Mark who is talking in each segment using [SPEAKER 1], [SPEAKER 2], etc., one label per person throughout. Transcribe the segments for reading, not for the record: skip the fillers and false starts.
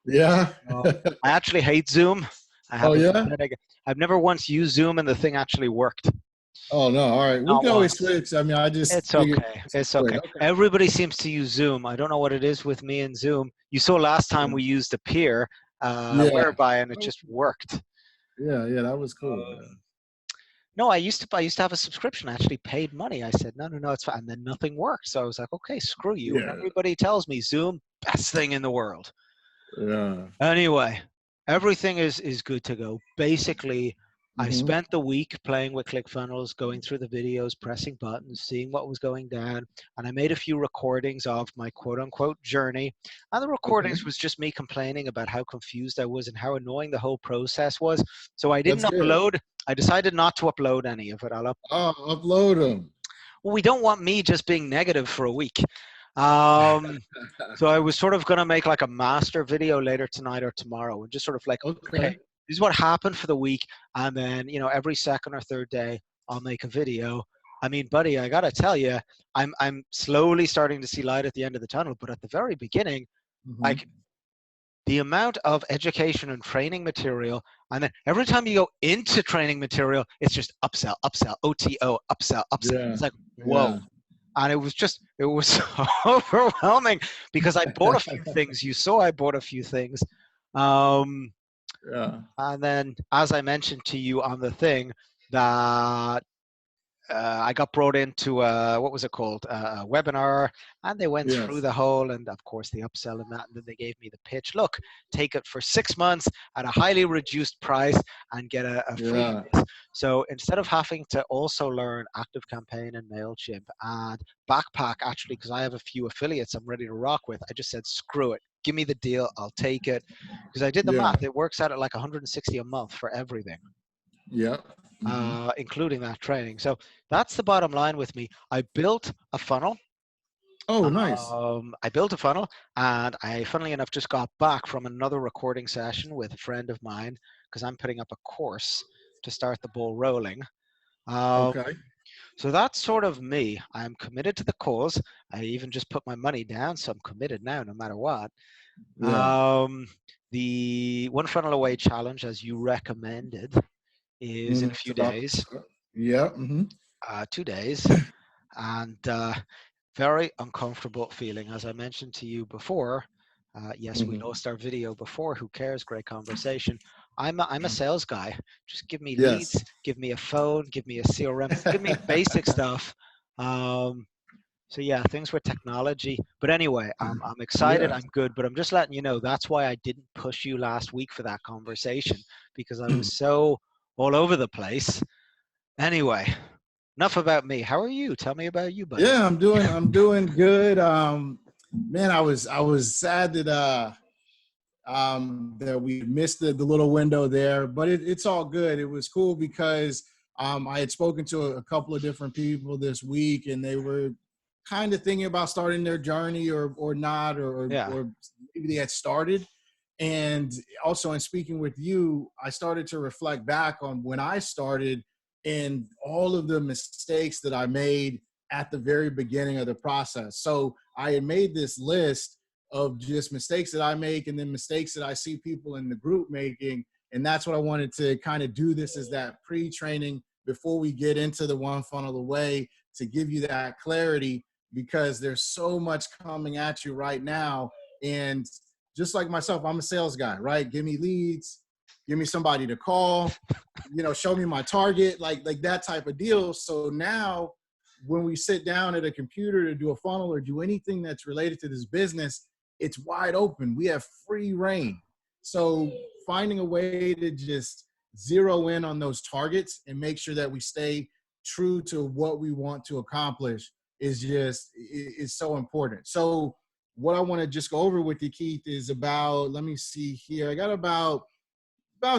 [SPEAKER 1] Yeah.
[SPEAKER 2] I actually hate Zoom. I
[SPEAKER 1] Oh
[SPEAKER 2] have a
[SPEAKER 1] yeah.
[SPEAKER 2] pathetic. I've never once used Zoom and the thing actually worked.
[SPEAKER 1] Oh no. All right. We
[SPEAKER 2] Not
[SPEAKER 1] can always
[SPEAKER 2] once.
[SPEAKER 1] switch. I mean, I just
[SPEAKER 2] It's
[SPEAKER 1] figured
[SPEAKER 2] okay.
[SPEAKER 1] it's
[SPEAKER 2] It's
[SPEAKER 1] quick.
[SPEAKER 2] okay.
[SPEAKER 1] Okay.
[SPEAKER 2] Everybody seems to use Zoom. I don't know what it is with me and Zoom. You saw last time we used a peer
[SPEAKER 1] Yeah.
[SPEAKER 2] whereby, and it just worked.
[SPEAKER 1] Yeah. Yeah. That was cool. Yeah.
[SPEAKER 2] Um, no, I used to have a subscription. I actually paid money. I said, no, no, no, it's fine. And then nothing worked. So I was like, okay, screw you. And
[SPEAKER 1] Yeah.
[SPEAKER 2] everybody tells me Zoom, best thing in the world.
[SPEAKER 1] Yeah.
[SPEAKER 2] Anyway, everything is good to go. Basically, I
[SPEAKER 1] Hmm.
[SPEAKER 2] spent the week playing with Clickfunnels, going through the videos, pressing buttons, seeing what was going down, and I made a few recordings of my quote unquote journey. And the
[SPEAKER 1] Okay.
[SPEAKER 2] recordings was just me complaining about how confused I was and how annoying the whole process was. So I didn't
[SPEAKER 1] That's good.
[SPEAKER 2] upload. I decided not to upload any of it.
[SPEAKER 1] Oh, upload them.
[SPEAKER 2] Well, we don't want me just being negative for a week. Um, so I was sort of going to make like a master video later tonight or tomorrow and just sort of like, okay,
[SPEAKER 1] Okay.
[SPEAKER 2] this is what happened for the week. And then, every second or third day, I'll make a video. I mean, buddy, I got to tell you, I'm slowly starting to see light at the end of the tunnel. But at the very beginning,
[SPEAKER 1] Hmm.
[SPEAKER 2] like the amount of education and training material, and then every time you go into training material, it's just upsell, upsell, OTO, upsell, upsell.
[SPEAKER 1] Yeah.
[SPEAKER 2] It's like,
[SPEAKER 1] Yeah.
[SPEAKER 2] whoa. And it was so overwhelming because I bought a few things. You saw I bought a few things. Um,
[SPEAKER 1] Yeah.
[SPEAKER 2] and then, as I mentioned to you on the thing, that I got brought into what was it called, a webinar, and they went through
[SPEAKER 1] Yes.
[SPEAKER 2] the whole, and of course the upsell and that, and then they gave me the pitch. Look, take it for 6 months at a highly reduced price and get a free
[SPEAKER 1] Yeah.
[SPEAKER 2] this. So instead of having to also learn ActiveCampaign and Mailchimp and Backpack, actually, because I have a few affiliates I'm ready to rock with, I just said screw it. Give me the deal. I'll take it because I did the
[SPEAKER 1] Yeah.
[SPEAKER 2] math. It works out at like 160 a month for everything,
[SPEAKER 1] Yeah. Hmm.
[SPEAKER 2] including that training. So that's the bottom line with me. I built a funnel.
[SPEAKER 1] Oh, nice.
[SPEAKER 2] I built a funnel, and I, funnily enough, just got back from another recording session with a friend of mine because I'm putting up a course to start the ball rolling. Um,
[SPEAKER 1] Okay.
[SPEAKER 2] so that's sort of me. I'm committed to the cause. I even just put my money down, so I'm committed now, no matter what.
[SPEAKER 1] Yeah.
[SPEAKER 2] The One Funnel Away challenge, as you recommended, is in a
[SPEAKER 1] It's
[SPEAKER 2] few
[SPEAKER 1] about to
[SPEAKER 2] days,
[SPEAKER 1] start. Yeah. Hmm.
[SPEAKER 2] 2 days, and very uncomfortable feeling. As I mentioned to you before, yes, we
[SPEAKER 1] Hmm.
[SPEAKER 2] lost our video before. Who cares? Great conversation. I'm a sales guy. Just give me
[SPEAKER 1] Yes.
[SPEAKER 2] leads, give me a phone, give me a CRM, give me basic stuff. Um, so yeah, things with technology. But anyway, I'm excited.
[SPEAKER 1] Yeah.
[SPEAKER 2] I'm good. But I'm just letting you know that's why I didn't push you last week for that conversation because I was so all over the place. Anyway, enough about me. How are you? Tell me about you, buddy.
[SPEAKER 1] Yeah, I'm doing good. Man, I was sad that we missed the little window there, but it's all good. It was cool because I had spoken to a couple of different people this week, and they were kind of thinking about starting their journey or not,
[SPEAKER 2] Yeah.
[SPEAKER 1] or maybe they had started. And also in speaking with you, I started to reflect back on when I started and all of the mistakes that I made at the very beginning of the process. So I had made this list of just mistakes that I make and then mistakes that I see people in the group making. And that's what I wanted to kind of do this as that pre-training before we get into the One Funnel Away, to give you that clarity, because there's so much coming at you right now. And just like myself, I'm a sales guy, right? Give me leads, give me somebody to call, show me my target, like that type of deal. So now when we sit down at a computer to do a funnel or do anything that's related to this business, it's wide open. We have free reign. So finding a way to just zero in on those targets and make sure that we stay true to what we want to accomplish is so important. So what I want to just go over with you, Keith, is about, let me see here. I got about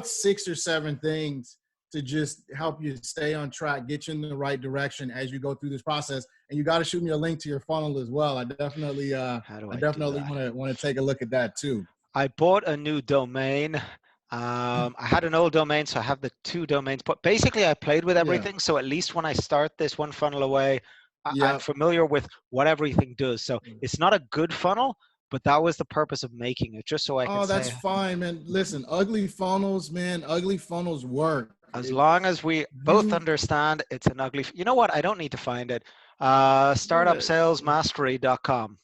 [SPEAKER 1] 6 or 7 things to just help you stay on track, get you in the right direction as you go through this process. And you got to shoot me a link to your funnel as well. I definitely
[SPEAKER 2] How do I do that?
[SPEAKER 1] want to take a look at that too.
[SPEAKER 2] I bought a new domain. I had an old domain, so I have the two domains. But basically, I played with
[SPEAKER 1] Yeah.
[SPEAKER 2] everything. So at least when I start this One Funnel Away, I'm
[SPEAKER 1] Yeah.
[SPEAKER 2] familiar with what everything does. So it's not a good funnel, but that was the purpose of making it, just so I can
[SPEAKER 1] Oh, that's
[SPEAKER 2] say,
[SPEAKER 1] fine, man. Listen, ugly funnels, man. Ugly funnels work.
[SPEAKER 2] as long as we both
[SPEAKER 1] You
[SPEAKER 2] understand it's an ugly, you know what? I don't need to find it.
[SPEAKER 1] yeah,
[SPEAKER 2] Startupsalesmastery.com.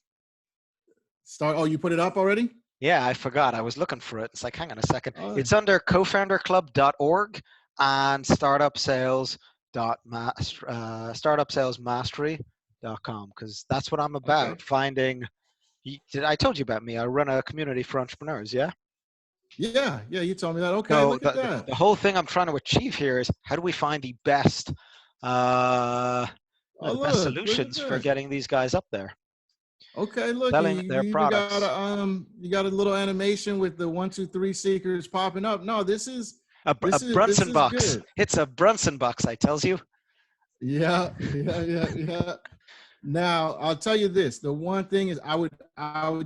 [SPEAKER 1] start. Oh, you put it up already?
[SPEAKER 2] Yeah, I forgot. I was looking for it. It's like, hang on a second.
[SPEAKER 1] Oh,
[SPEAKER 2] It's under CoFounderClub.org and startupsalesmastery.com, because that's what I'm
[SPEAKER 1] okay.
[SPEAKER 2] about. Finding. I told you about me. I run a community for entrepreneurs. Yeah.
[SPEAKER 1] Yeah, yeah. You told me that. Okay,
[SPEAKER 2] So
[SPEAKER 1] look at that.
[SPEAKER 2] the whole thing I'm trying to achieve here is how do we find the best, uh,
[SPEAKER 1] Oh,
[SPEAKER 2] the best
[SPEAKER 1] look at
[SPEAKER 2] solutions for
[SPEAKER 1] that.
[SPEAKER 2] getting these guys up there,
[SPEAKER 1] Okay, look, you,
[SPEAKER 2] selling
[SPEAKER 1] you
[SPEAKER 2] their
[SPEAKER 1] even got
[SPEAKER 2] products.
[SPEAKER 1] a little animation with the 1, 2, 3 seekers popping up. No, this is
[SPEAKER 2] A
[SPEAKER 1] this
[SPEAKER 2] Brunson
[SPEAKER 1] is
[SPEAKER 2] box.
[SPEAKER 1] good.
[SPEAKER 2] It's a Brunson box, I tells you.
[SPEAKER 1] Yeah, yeah, yeah, yeah. Now I'll tell you this. The one thing is I would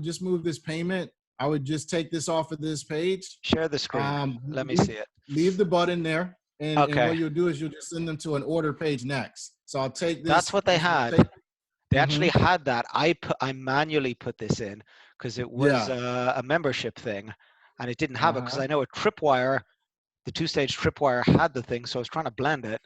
[SPEAKER 1] just move this payment. I would just take this off of this page.
[SPEAKER 2] Share the screen.
[SPEAKER 1] Um,
[SPEAKER 2] Let me
[SPEAKER 1] leave,
[SPEAKER 2] see it.
[SPEAKER 1] leave the button there, and
[SPEAKER 2] Okay,
[SPEAKER 1] what you'll do is you'll just send them to an order page next. So I'll take
[SPEAKER 2] that's
[SPEAKER 1] this.
[SPEAKER 2] what they
[SPEAKER 1] This will
[SPEAKER 2] had.
[SPEAKER 1] take.
[SPEAKER 2] They
[SPEAKER 1] Hmm.
[SPEAKER 2] actually had that. I manually put this in because it was
[SPEAKER 1] Yeah.
[SPEAKER 2] a membership thing, and it didn't have it because
[SPEAKER 1] Uh-huh.
[SPEAKER 2] I know a Tripwire, the two-stage Tripwire had the thing, so I was trying to blend it.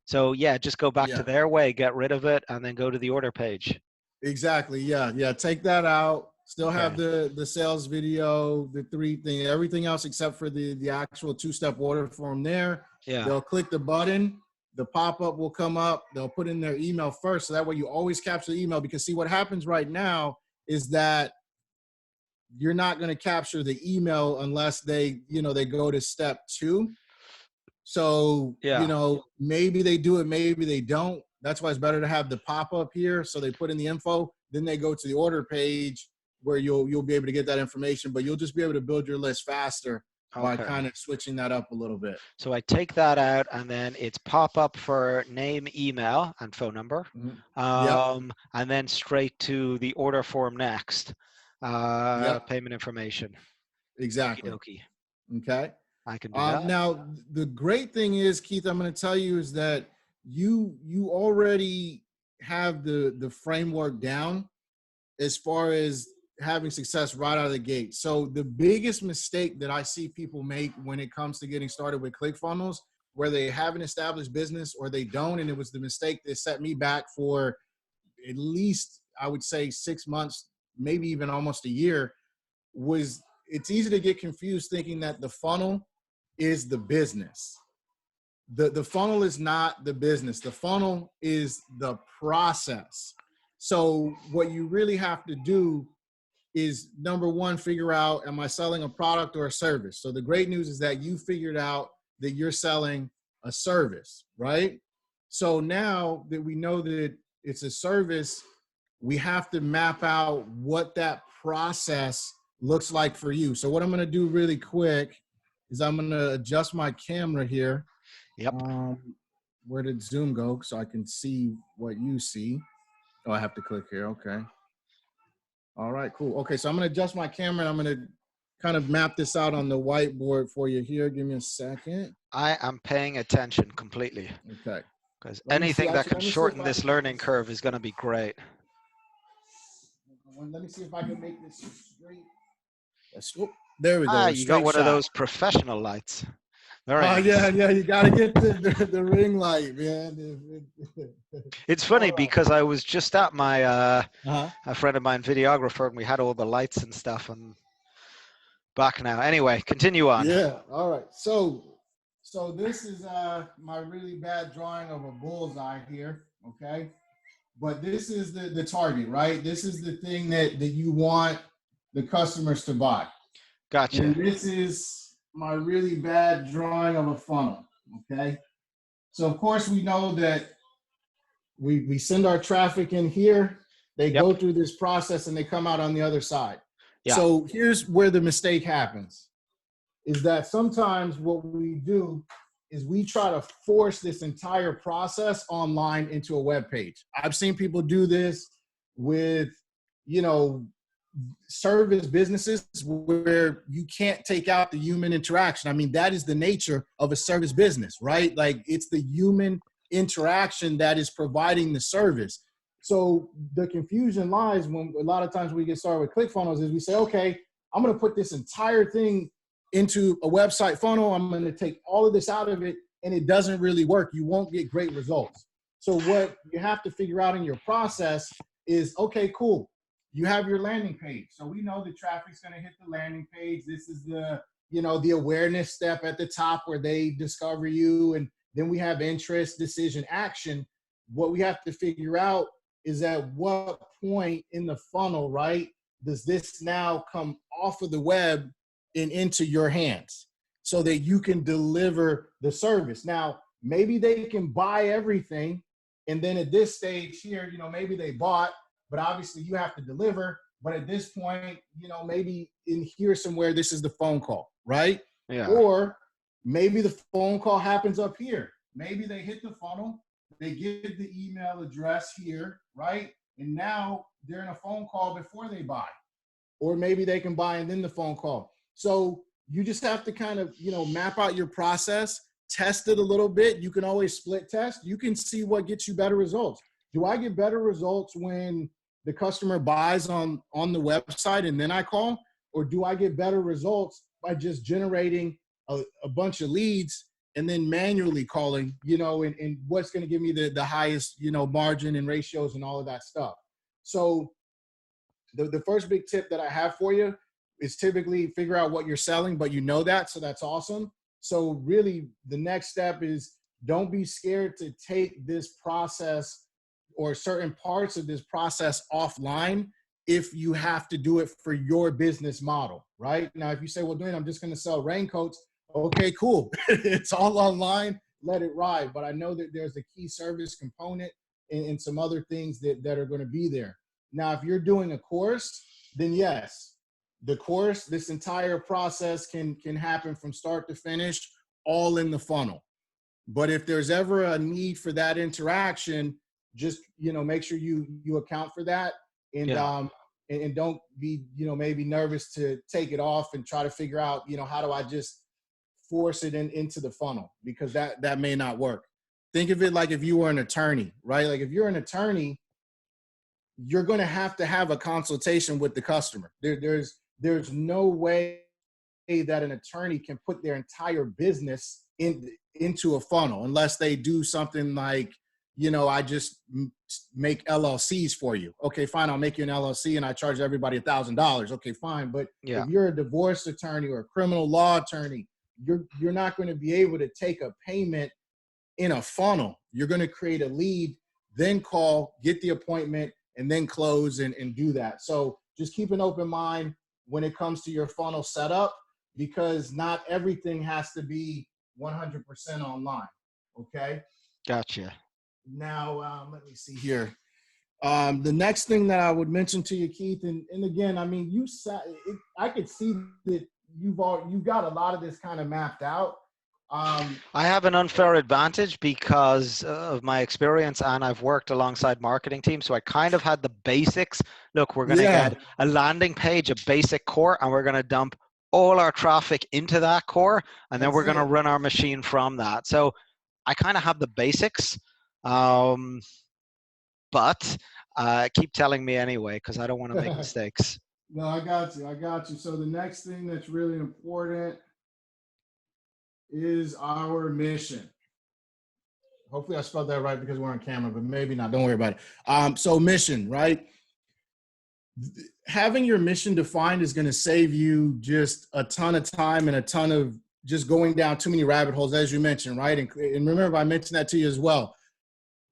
[SPEAKER 2] So yeah, just go back to
[SPEAKER 1] Yeah.
[SPEAKER 2] their way, get rid of it, and then go to the order page.
[SPEAKER 1] Exactly. Yeah. Yeah. Take that out. Still have
[SPEAKER 2] Okay.
[SPEAKER 1] the sales video, the three thing, everything else except for the actual two-step order form there.
[SPEAKER 2] Yeah.
[SPEAKER 1] They'll click the button. The pop-up will come up. They'll put in their email first. So that way you always capture the email, because see what happens right now is that you're not going to capture the email unless they go to step 2. So,
[SPEAKER 2] Yeah.
[SPEAKER 1] maybe they do it, maybe they don't. That's why it's better to have the pop-up here. So they put in the info, then they go to the order page where you'll be able to get that information, but you'll just be able to build your list faster by
[SPEAKER 2] Okay.
[SPEAKER 1] kind of switching that up a little bit.
[SPEAKER 2] So I take that out, and then it's pop up for name, email, and phone number,
[SPEAKER 1] Mhm. Yep.
[SPEAKER 2] and then straight to the order form next.
[SPEAKER 1] Yep.
[SPEAKER 2] Payment information. Okie
[SPEAKER 1] Exactly.
[SPEAKER 2] dokie.
[SPEAKER 1] Okay.
[SPEAKER 2] I can do that.
[SPEAKER 1] Now the great thing is, Keith, I'm going to tell you is that you already have the framework down as far as having success right out of the gate. So the biggest mistake that I see people make when it comes to getting started with ClickFunnels, where they have an established business or they don't, and it was the mistake that set me back for at least, I would say, 6 months, maybe even almost a year, was it's easy to get confused thinking that the funnel is the business. The funnel is not the business. The funnel is the process. So what you really have to do is, number one, figure out, am I selling a product or a service? So the great news is that you figured out that you're selling a service, right? So now that we know that it's a service, we have to map out what that process looks like for you. So what I'm going to do really quick is I'm going to adjust my camera here.
[SPEAKER 2] Yep.
[SPEAKER 1] Where did Zoom go so I can see what you see? Oh, I have to click here. Okay. All right, cool. Okay, so I'm going to adjust my camera and I'm going to kind of map this out on the whiteboard for you here. Give me a second.
[SPEAKER 2] I am paying attention completely,
[SPEAKER 1] Okay.
[SPEAKER 2] because
[SPEAKER 1] Let me see.
[SPEAKER 2] anything that
[SPEAKER 1] Actually,
[SPEAKER 2] can
[SPEAKER 1] let me see if
[SPEAKER 2] shorten
[SPEAKER 1] I
[SPEAKER 2] this
[SPEAKER 1] can make
[SPEAKER 2] learning
[SPEAKER 1] this.
[SPEAKER 2] curve is going to be great.
[SPEAKER 1] Let me see if I can make this straight. There we go. A
[SPEAKER 2] You got
[SPEAKER 1] straight
[SPEAKER 2] one of
[SPEAKER 1] shot.
[SPEAKER 2] those professional lights. Very
[SPEAKER 1] Oh yeah,
[SPEAKER 2] nice.
[SPEAKER 1] yeah. You got to get the ring light, man.
[SPEAKER 2] It's funny
[SPEAKER 1] All right.
[SPEAKER 2] because I was just at my
[SPEAKER 1] Uh-huh.
[SPEAKER 2] a friend of mine, videographer, and we had all the lights and stuff, and back now. Anyway, continue on.
[SPEAKER 1] Yeah. All right. So this is my really bad drawing of a bullseye here. Okay. But this is the target, right? This is the thing that you want the customers to buy.
[SPEAKER 2] Gotcha.
[SPEAKER 1] And this is my really bad drawing of a funnel. Okay. So of course we know that we send our traffic in here, they
[SPEAKER 2] Yep.
[SPEAKER 1] go through this process and they come out on the other side.
[SPEAKER 2] Yeah.
[SPEAKER 1] So here's where the mistake happens, is that sometimes what we do is we try to force this entire process online into a web page. I've seen people do this with, service businesses where you can't take out the human interaction. I mean, that is the nature of a service business, right? Like, it's the human interaction that is providing the service. So the confusion lies when a lot of times we get started with ClickFunnels is we say, okay, I'm going to put this entire thing into a website funnel. I'm going to take all of this out of it, and it doesn't really work. You won't get great results. So what you have to figure out in your process is, okay, cool. You have your landing page. So we know the traffic's going to hit the landing page. This is the, the awareness step at the top where they discover you. And then we have interest, decision, action. What we have to figure out is at what point in the funnel, right, does this now come off of the web and into your hands so that you can deliver the service. Now, maybe they can buy everything. And then at this stage here, maybe they bought, but obviously you have to deliver. But at this point, maybe in here somewhere, this is the phone call, right?
[SPEAKER 2] Yeah.
[SPEAKER 1] Or maybe the phone call happens up here. Maybe they hit the funnel, they give the email address here, right? And now they're in a phone call before they buy. Or maybe they can buy and then the phone call. So you just have to kind of, map out your process, test it a little bit. You can always split test. You can see what gets you better results. Do I get better results when the customer buys on the website and then I call? Or do I get better results by just generating a bunch of leads and then manually calling, and what's going to give me the highest, margin and ratios and all of that stuff? So the first big tip that I have for you is typically figure out what you're selling, but that, so that's awesome. So really the next step is don't be scared to take this process or certain parts of this process offline if you have to do it for your business model, right? Now, if you say, well, Dwayne, I'm just going to sell raincoats. Okay, cool. It's all online. Let it ride. But I know that there's a key service component and some other things that are going to be there. Now, if you're doing a course, then yes, the course, this entire process can happen from start to finish, all in the funnel. But if there's ever a need for that interaction, just, make sure you account for that and, and don't be, maybe nervous to take it off and try to figure out, how do I just force it into the funnel, because that may not work. Think of it like if you were an attorney, right? Like if you're an attorney, you're going to have a consultation with the customer. There's no way that an attorney can put their entire business into a funnel unless they do something like, I just make LLCs for you. Okay, fine. I'll make you an LLC and I charge everybody $1,000. Okay, fine. But if you're a divorce attorney or a criminal law attorney, you're not going to be able to take a payment in a funnel. You're going to create a lead, then call, get the appointment, and then close and do that. So just keep an open mind when it comes to your funnel setup, because not everything has to be 100% online. Okay.
[SPEAKER 2] Gotcha.
[SPEAKER 1] Now, let me see here. The next thing that I would mention to you, Keith, and again, I mean, I could see that you've got a lot of this kind of mapped out.
[SPEAKER 2] I have an unfair advantage because of my experience, and I've worked alongside marketing teams. So I kind of had the basics. Look, we're going to get a landing page, a basic core, and we're going to dump all our traffic into that core. And then we're going to run our machine from that. So I kind of have the basics, but keep telling me anyway, because I don't want to make mistakes.
[SPEAKER 1] No, I got you. So the next thing that's really important is our mission. Hopefully I spelled that right because we're on camera, but maybe not. Don't worry about it. So mission, right? Having your mission defined is going to save you just a ton of time and a ton of just going down too many rabbit holes, as you mentioned, right? And remember, I mentioned that to you as well.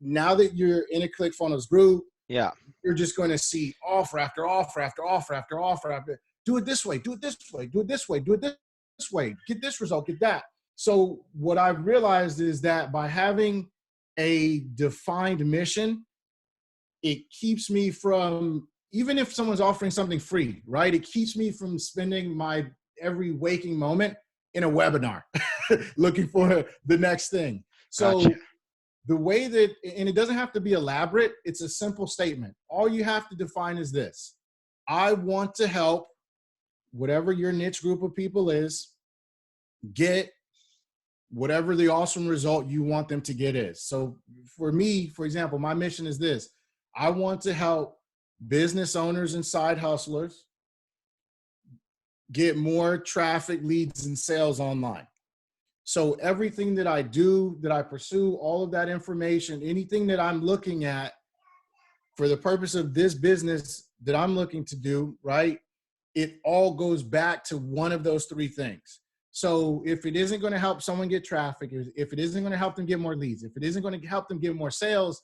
[SPEAKER 1] Now that you're in a ClickFunnels group, you're just going to see offer after offer after offer after offer after. Do it this way. Do it this way. Do it this way. Do it this way. Get this result. Get that. So what I've realized is that by having a defined mission, it keeps me from, even if someone's offering something free, right? It keeps me from spending my every waking moment in a webinar looking for the next thing. So the way that, and it doesn't have to be elaborate, it's a simple statement. All you have to define is this: I want to help whatever your niche group of people is get whatever the awesome result you want them to get is. So for me, for example, my mission is this: I want to help business owners and side hustlers get more traffic, leads, and sales online. So everything that I do, that I pursue, all of that information, anything that I'm looking at for the purpose of this business that I'm looking to do, right? It all goes back to one of those three things. So if it isn't going to help someone get traffic, if it isn't going to help them get more leads, if it isn't going to help them get more sales,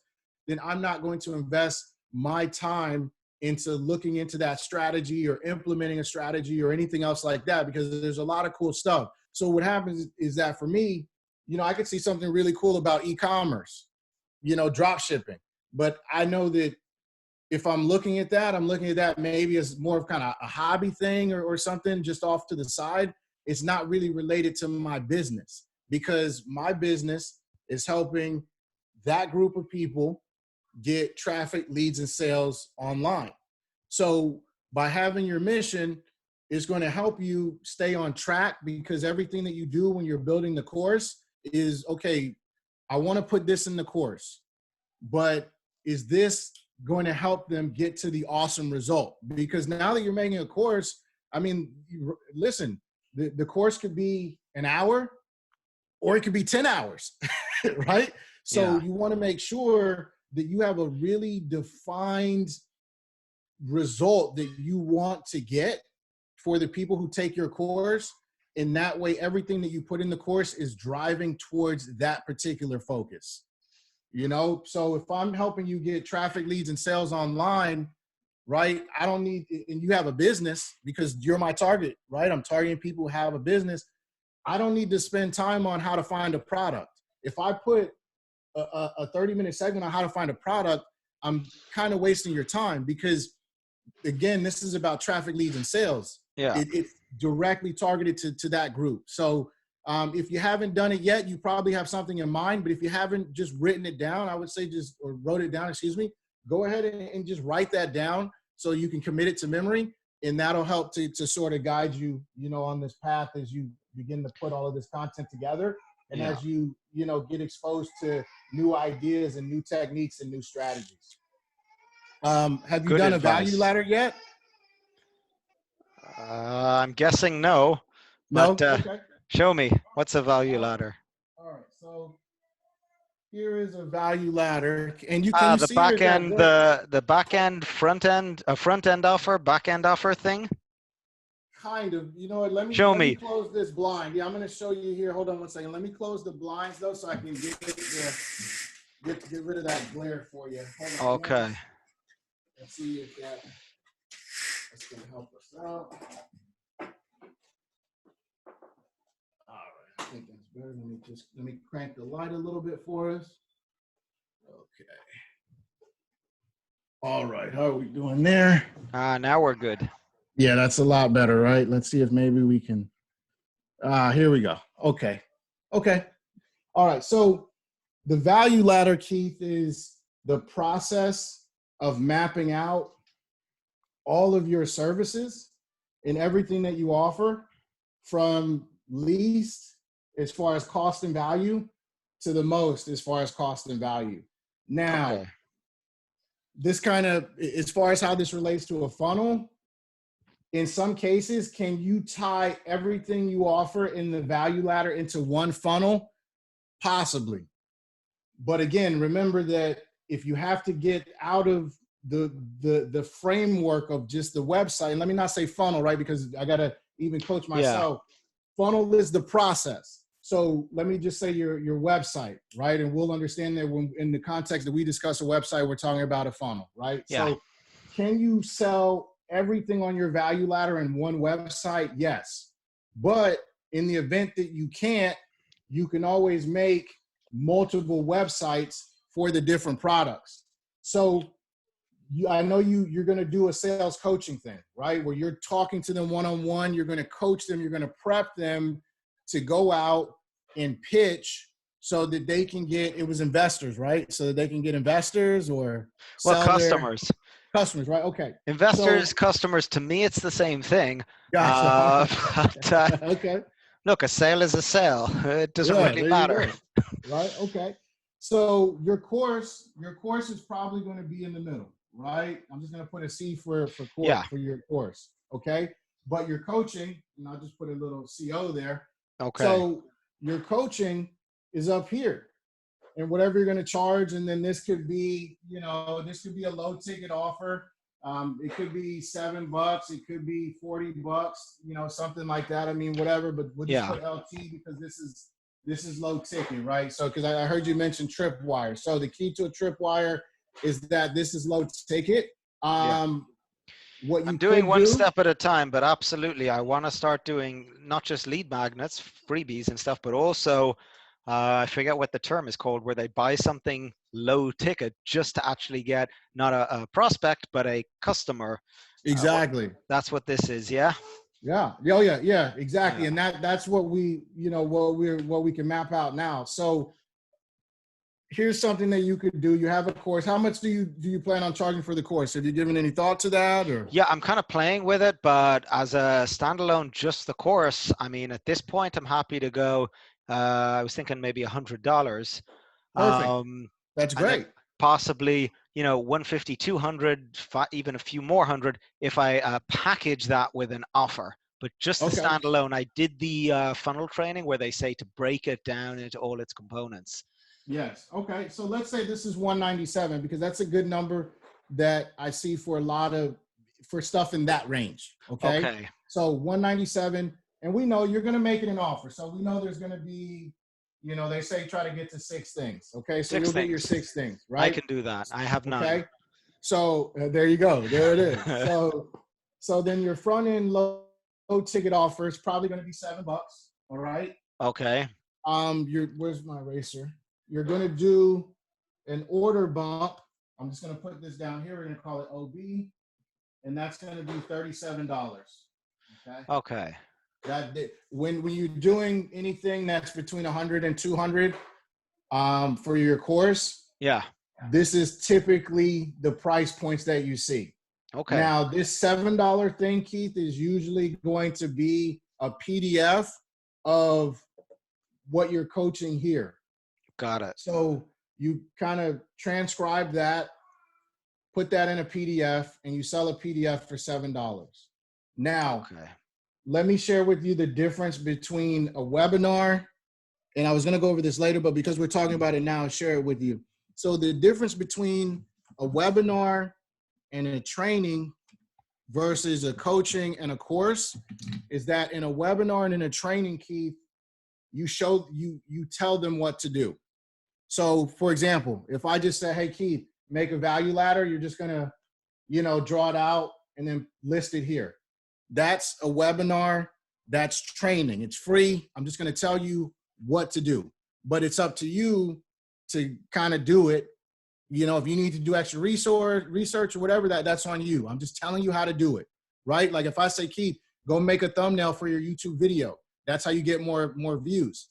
[SPEAKER 1] then I'm not going to invest my time into looking into that strategy or implementing a strategy or anything else like that, because there's a lot of cool stuff. So what happens is that for me, I could see something really cool about e-commerce, drop shipping. But I know that if I'm looking at that maybe as more of kind of a hobby thing or something just off to the side. It's not really related to my business, because my business is helping that group of people get traffic, leads, and sales online. So by having your mission is going to help you stay on track, because everything that you do when you're building the course is, okay, I want to put this in the course, but is this going to help them get to the awesome result? Because now that you're making a course, I mean, listen, the course could be an hour or it could be 10 hours, right? So you want to make sure that you have a really defined result that you want to get for the people who take your course. In that way, everything that you put in the course is driving towards that particular focus. So if I'm helping you get traffic, leads, and sales online, right? I don't need, and you have a business because you're my target, right? I'm targeting people who have a business. I don't need to spend time on how to find a product. If I put a 30-minute segment on how to find a product, I'm kind of wasting your time, because again, this is about traffic, leads, and sales.
[SPEAKER 2] Yeah.
[SPEAKER 1] It's directly targeted to that group. So if you haven't done it yet, you probably have something in mind, but if you haven't just written it down, I would say or wrote it down, go ahead and just write that down so you can commit it to memory. And that'll help to sort of guide you, on this path as you begin to put all of this content together. And as you get exposed to new ideas and new techniques and new strategies. Have you done a value ladder yet?
[SPEAKER 2] I'm guessing no.
[SPEAKER 1] No?
[SPEAKER 2] But
[SPEAKER 1] Okay.
[SPEAKER 2] show me, what's a value ladder?
[SPEAKER 1] All right. So here is a value ladder, and can you
[SPEAKER 2] The
[SPEAKER 1] see it?
[SPEAKER 2] back end, the back end, front end, a front end offer, back end offer thing.
[SPEAKER 1] Kind of. You know what? Let me close this blind. Yeah, I'm going to show you here. Hold on one second. Let me close the blinds though, so I can get rid of that glare for you. Hold on.
[SPEAKER 2] Okay.
[SPEAKER 1] Let's see if that's going to help us out. All right. I think that's better. Let me crank the light a little bit for us. Okay. All right. How are we doing there?
[SPEAKER 2] Now we're good.
[SPEAKER 1] Yeah, that's a lot better, right? Let's see if maybe we can. Here we go. Okay. All right. So the value ladder, Keith, is the process of mapping out all of your services and everything that you offer, from least as far as cost and value to the most as far as cost and value. Now, this kind of, as far as how this relates to a funnel, in some cases, can you tie everything you offer in the value ladder into one funnel? Possibly. But again, remember that if you have to get out of the framework of just the website, and let me not say funnel, right? Because I got to even coach myself. Yeah. Funnel is the process. So let me just say your website, right? And we'll understand that when in the context that we discuss a website, we're talking about a funnel, right? Yeah. So can you sell everything on your value ladder in one website? Yes. But in the event that you can't, you can always make multiple websites for the different products. So I know you're going to do a sales coaching thing, right? Where you're talking to them one-on-one, you're going to coach them, you're going to prep them to go out and pitch so that they can get, it was investors, right? So that they can get investors or
[SPEAKER 2] customers.
[SPEAKER 1] Customers, right? Okay.
[SPEAKER 2] Investors, customers, to me, it's the same thing.
[SPEAKER 1] Gotcha. Okay.
[SPEAKER 2] Look, a sale is a sale. It doesn't really matter.
[SPEAKER 1] Right? Okay. So your course is probably going to be in the middle, right? I'm just going to put a C
[SPEAKER 2] Yeah.
[SPEAKER 1] for your course, okay? But your coaching, and I'll just put a little CO there.
[SPEAKER 2] Okay.
[SPEAKER 1] So your coaching is up here, and whatever you're going to charge, and then this could be, this could be a low ticket offer. It could be $7, it could be $40, something like that. I mean, whatever, but we'll just
[SPEAKER 2] Yeah.
[SPEAKER 1] put LT because this is low ticket, right? So, because I heard you mention tripwire. So the key to a tripwire is that this is low ticket.
[SPEAKER 2] Yeah.
[SPEAKER 1] What
[SPEAKER 2] I'm
[SPEAKER 1] you
[SPEAKER 2] doing
[SPEAKER 1] could
[SPEAKER 2] one
[SPEAKER 1] do,
[SPEAKER 2] step at a time, but absolutely, I want to start doing not just lead magnets, freebies and stuff, but also I forget what the term is called, where they buy something low ticket just to actually get not a prospect, but a customer.
[SPEAKER 1] exactly.
[SPEAKER 2] That's what this is. Yeah.
[SPEAKER 1] Yeah. Oh, yeah, exactly.
[SPEAKER 2] Yeah.
[SPEAKER 1] And that's what what we can map out now. So here's something that you could do. You have a course. How much do you plan on charging for the course? Have you given any thought to that, or?
[SPEAKER 2] Yeah, I'm kind of playing with it, but as a standalone, just the course, I mean, at this point, I'm happy to go. I was thinking maybe $100.
[SPEAKER 1] Perfect. That's
[SPEAKER 2] And then
[SPEAKER 1] great.
[SPEAKER 2] possibly 150, 200, even a few more hundred if I package that with an offer. But just the
[SPEAKER 1] Okay.
[SPEAKER 2] standalone, I did the funnel training where they say to break it down into all its components.
[SPEAKER 1] Yes. Okay. So let's say this is 197 because that's a good number that I see for a lot of for stuff in that range. Okay.
[SPEAKER 2] Okay.
[SPEAKER 1] So 197, and we know you're going to make it an offer. So we know there's going to be, they say try to get to 6 things. Okay. So
[SPEAKER 2] Six
[SPEAKER 1] you'll get your
[SPEAKER 2] things.
[SPEAKER 1] 6 things,
[SPEAKER 2] I
[SPEAKER 1] right?
[SPEAKER 2] can do that. I have 9.
[SPEAKER 1] Okay. So there you go. There it is. So then your front end low ticket offer is probably going to be $7. All right.
[SPEAKER 2] Okay.
[SPEAKER 1] Where's my eraser? You're going to do an order bump. I'm just going to put this down here. We're going to call it OB, and that's going to be $37. Okay.
[SPEAKER 2] Okay.
[SPEAKER 1] When you're doing anything that's between 100 and 200 for your course,
[SPEAKER 2] Yeah.
[SPEAKER 1] this is typically the price points that you see.
[SPEAKER 2] Okay.
[SPEAKER 1] Now, this $7 thing, Keith, is usually going to be a PDF of what you're coaching here.
[SPEAKER 2] Got it.
[SPEAKER 1] So you kind of transcribe that, put that in a PDF, and you sell a PDF for $7. Now,
[SPEAKER 2] Okay.
[SPEAKER 1] let me share with you the difference between a webinar, and I was going to go over this later, but because we're talking about it now, I'll share it with you. So the difference between a webinar and a training versus a coaching and a course is that in a webinar and in a training, Keith, you tell them what to do. So for example, if I just say, hey, Keith, make a value ladder, you're just going to, draw it out and then list it here. That's a webinar. That's training. It's free. I'm just going to tell you what to do, but it's up to you to kind of do it. If you need to do extra research or whatever, that's on you. I'm just telling you how to do it, right? Like if I say, Keith, go make a thumbnail for your YouTube video. That's how you get more views.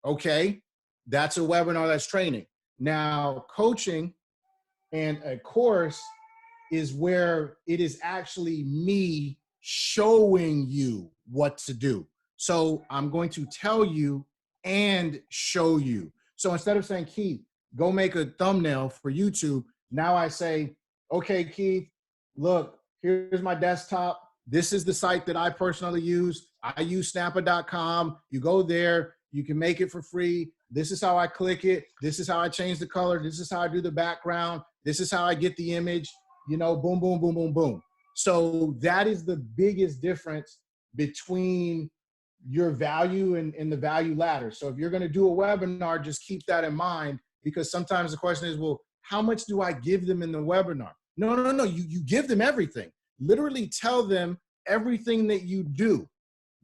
[SPEAKER 1] Okay. That's a webinar, that's training. Now, coaching and a course is where it is actually me showing you what to do. So I'm going to tell you and show you. So instead of saying, Keith, go make a thumbnail for YouTube, now I say, okay, Keith, look, here's my desktop. This is the site that I personally use. I use snappa.com. You go there, you can make it for free. This is how I click it. This is how I change the color. This is how I do the background. This is how I get the image, boom, boom, boom, boom, boom. So that is the biggest difference between your value and the value ladder. So if you're going to do a webinar, just keep that in mind, because sometimes the question is, well, how much do I give them in the webinar? No. You give them everything. Literally tell them everything that you do.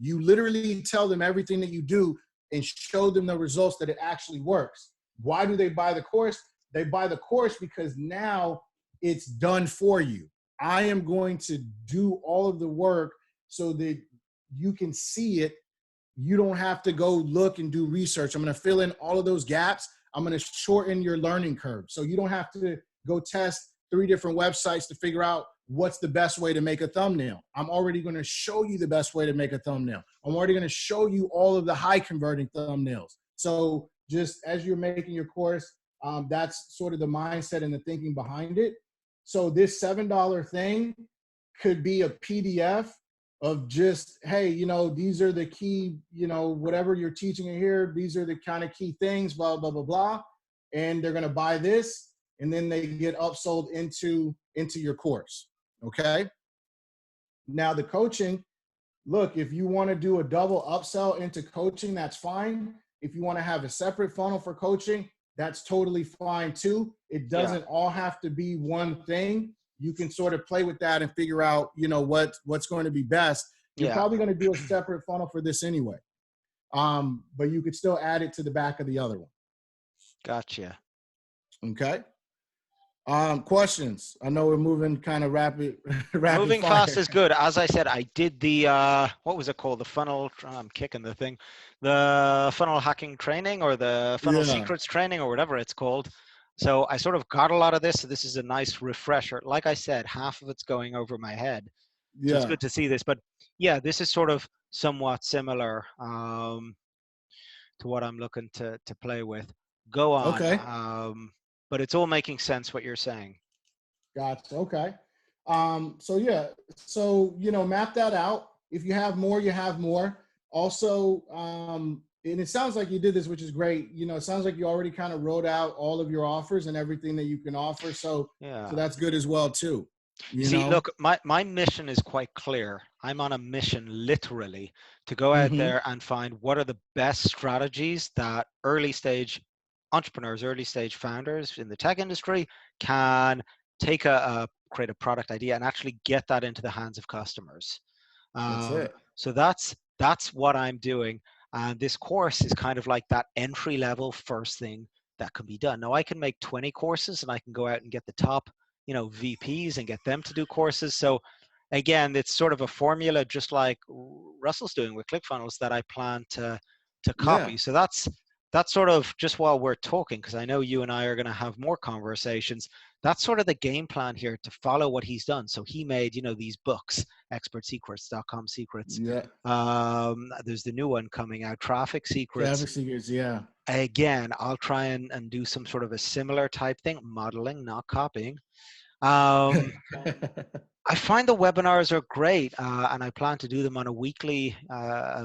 [SPEAKER 1] You literally tell them everything that you do and show them the results that it actually works. Why do they buy the course? They buy the course because now it's done for you. I am going to do all of the work so that you can see it. You don't have to go look and do research. I'm going to fill in all of those gaps. I'm going to shorten your learning curve. So you don't have to go test 3 different websites to figure out what's the best way to make a thumbnail. I'm already going to show you the best way to make a thumbnail. I'm already going to show you all of the high converting thumbnails. So just as you're making your course, That's sort of the mindset and the thinking behind it. So this $7 thing could be a PDF of just, hey, you know, these are the key, you know, whatever you're teaching in here, these are the kind of key things, blah, blah, blah, blah. And they're going to buy this, and then they get upsold into your course. Okay. Now the coaching, look, if you want to do a double upsell into coaching, that's fine. If you want to have a separate funnel for coaching, that's totally fine too. It doesn't all have to be one thing. You can sort of play with that and figure out, you know, what's going to be best. You're probably going to do a separate funnel for this anyway. But you could still add it to the back of the other one. Gotcha. Okay. Questions? I know we're moving kind of rapid
[SPEAKER 2] Moving
[SPEAKER 1] fire.
[SPEAKER 2] fast is good. As I said, I did the, what was it called? The funnel, I'm kicking the thing. The funnel hacking training, or the funnel secrets training, or whatever it's called. So I sort of got a lot of this. So this is a nice refresher. Like I said, half of it's going over my head. So it's good to see this. But yeah, this is sort of somewhat similar to what I'm looking to play with. Go on.
[SPEAKER 1] Okay.
[SPEAKER 2] But it's all making sense what you're saying.
[SPEAKER 1] Gotcha. Okay. So yeah, so, you know, map that out. If you have more, you have more. Also, and it sounds like you did this, which is great. You know, it sounds like you already kind of wrote out all of your offers and everything that you can offer. So, so that's good as well too.
[SPEAKER 2] You see, look, my mission is quite clear. I'm on a mission, literally, to go out there and find what are the best strategies that early stage entrepreneurs, early stage founders in the tech industry can take create a product idea and actually get that into the hands of customers.
[SPEAKER 1] That's it.
[SPEAKER 2] So that's what I'm doing. And this course is kind of like that entry level first thing that can be done. Now I can make 20 courses and I can go out and get the top, you know, VPs and get them to do courses. So again, it's sort of a formula, just like Russell's doing with Clickfunnels, that I plan to copy. So that's sort of, just while we're talking, because I know you and I are going to have more conversations, that's sort of the game plan here, to follow what he's done. So he made, you know, these books, expertsecrets.com secrets. There's the new one coming out, Traffic Secrets.
[SPEAKER 1] Traffic Secrets, yeah.
[SPEAKER 2] Again, I'll try and do some sort of a similar type thing, modeling, not copying. I find the webinars are great, and I plan to do them on a weekly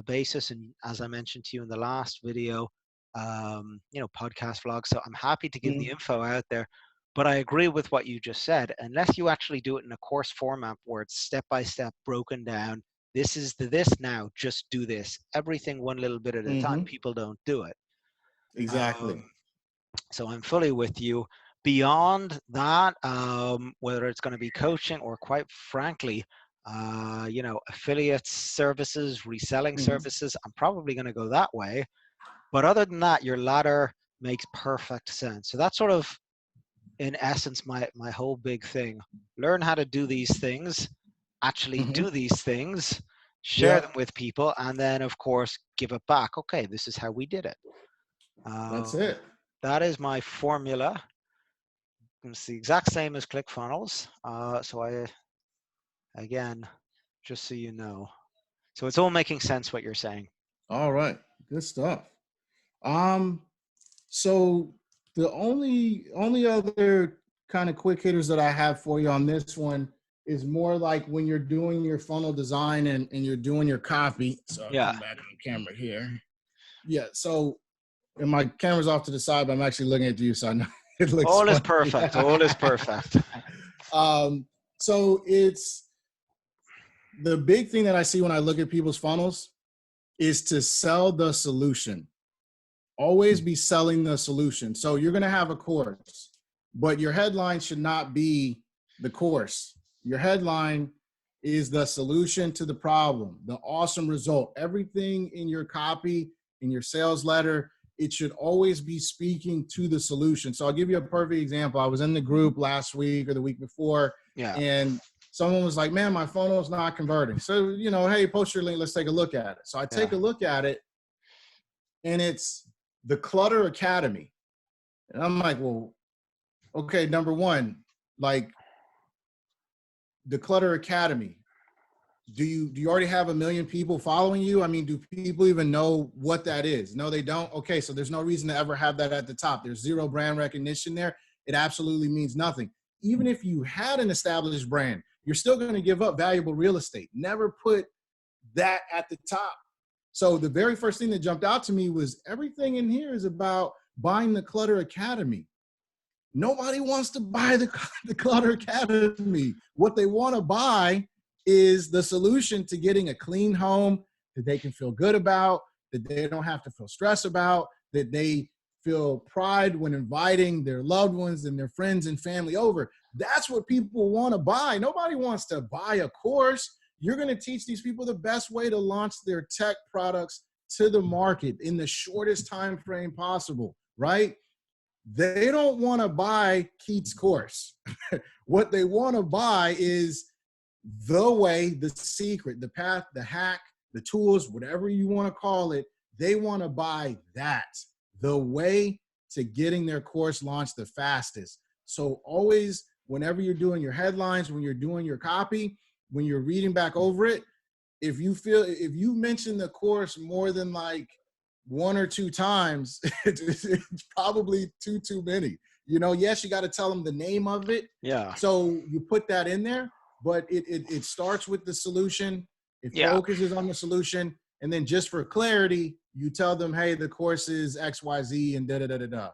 [SPEAKER 2] basis. And as I mentioned to you in the last video, you know, podcast vlog. So I'm happy to give the info out there. But I agree with what you just said. Unless you actually do it in a course format where it's step by step broken down, this is this now, just do this. Everything one little bit at a time. People don't do it.
[SPEAKER 1] Exactly.
[SPEAKER 2] So I'm fully with you. Beyond that, whether it's going to be coaching or, quite frankly, you know, affiliate services, reselling services, I'm probably going to go that way. But other than that, your ladder makes perfect sense. So that's sort of, in essence, my whole big thing. Learn how to do these things, actually do these things, share them with people, and then, of course, give it back. Okay, this is how we did it.
[SPEAKER 1] That's it.
[SPEAKER 2] That is my formula. It's the exact same as ClickFunnels. So again, just so you know. So it's all making sense what you're saying.
[SPEAKER 1] All right. Good stuff. So the only other kind of quick hitters that I have for you on this one is more like when you're doing your funnel design and you're doing your copy. So I'll come back on the camera here. Yeah. So, and my camera's off to the side, but I'm actually looking at you, so I know it looks
[SPEAKER 2] all
[SPEAKER 1] funny.
[SPEAKER 2] Is perfect. All is perfect.
[SPEAKER 1] So it's the big thing that I see when I look at people's funnels is to sell the solution. Always be selling the solution. So you're going to have a course, but your headline should not be the course. Your headline is the solution to the problem, the awesome result. Everything in your copy, in your sales letter, it should always be speaking to the solution. So I'll give you a perfect example. I was in the group last week or the week before, and someone was like, man, my funnel is not converting. So, you know, hey, post your link. Let's take a look at it. So I take a look at it, and it's the Clutter Academy. And I'm like, well, okay, number one, like the Clutter Academy. do you already have 1 million people following you? I mean, do people even know what that is? No, they don't. Okay, so there's no reason to ever have that at the top. There's zero brand recognition there. It absolutely means nothing. Even if you had an established brand, you're still going to give up valuable real estate. Never put that at the top. So the very first thing that jumped out to me was everything in here is about buying the Clutter Academy. Nobody wants to buy the Clutter Academy. What they want to buy is the solution to getting a clean home that they can feel good about, that they don't have to feel stress about, that they feel pride when inviting their loved ones and their friends and family over. That's what people want to buy. Nobody wants to buy a course. You're going to teach these people the best way to launch their tech products to the market in the shortest time frame possible, right? They don't want to buy Keith's course. What they want to buy is the way, the secret, the path, the hack, the tools, whatever you want to call it. They want to buy that, the way to getting their course launched the fastest. So always, whenever you're doing your headlines, when you're doing your copy, when you're reading back over it, if you mention the course more than like 1 or 2 times, it's probably too many. You know, yes, you got to tell them the name of it.
[SPEAKER 2] Yeah.
[SPEAKER 1] So you put that in there, but it starts with the solution. It focuses on the solution. And then just for clarity, you tell them, hey, the course is XYZ and da-da-da-da-da.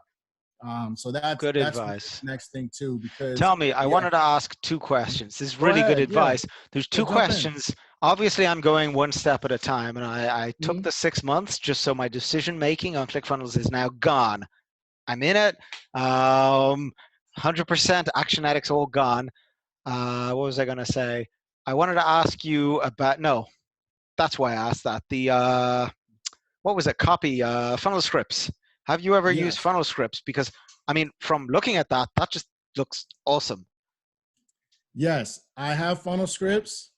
[SPEAKER 1] So that's
[SPEAKER 2] Good
[SPEAKER 1] that's
[SPEAKER 2] advice.
[SPEAKER 1] the next thing too, because
[SPEAKER 2] Tell me, I wanted to ask 2 questions. This is
[SPEAKER 1] go
[SPEAKER 2] really good
[SPEAKER 1] ahead. Yeah.
[SPEAKER 2] advice. There's 2
[SPEAKER 1] Jump in.
[SPEAKER 2] questions. Obviously, I'm going one step at a time, and I took
[SPEAKER 1] Mhm.
[SPEAKER 2] the 6 months just so my decision making on ClickFunnels is now gone. I'm in it. 100% Action Addicts all gone. What was I going to say? I wanted to ask you about, no, that's why I asked that. The, what was it? Copy, funnel scripts. Have you ever used
[SPEAKER 1] Yes.
[SPEAKER 2] funnel scripts? Because, I mean, from looking at that, that just looks awesome.
[SPEAKER 1] Yes, I have funnel scripts.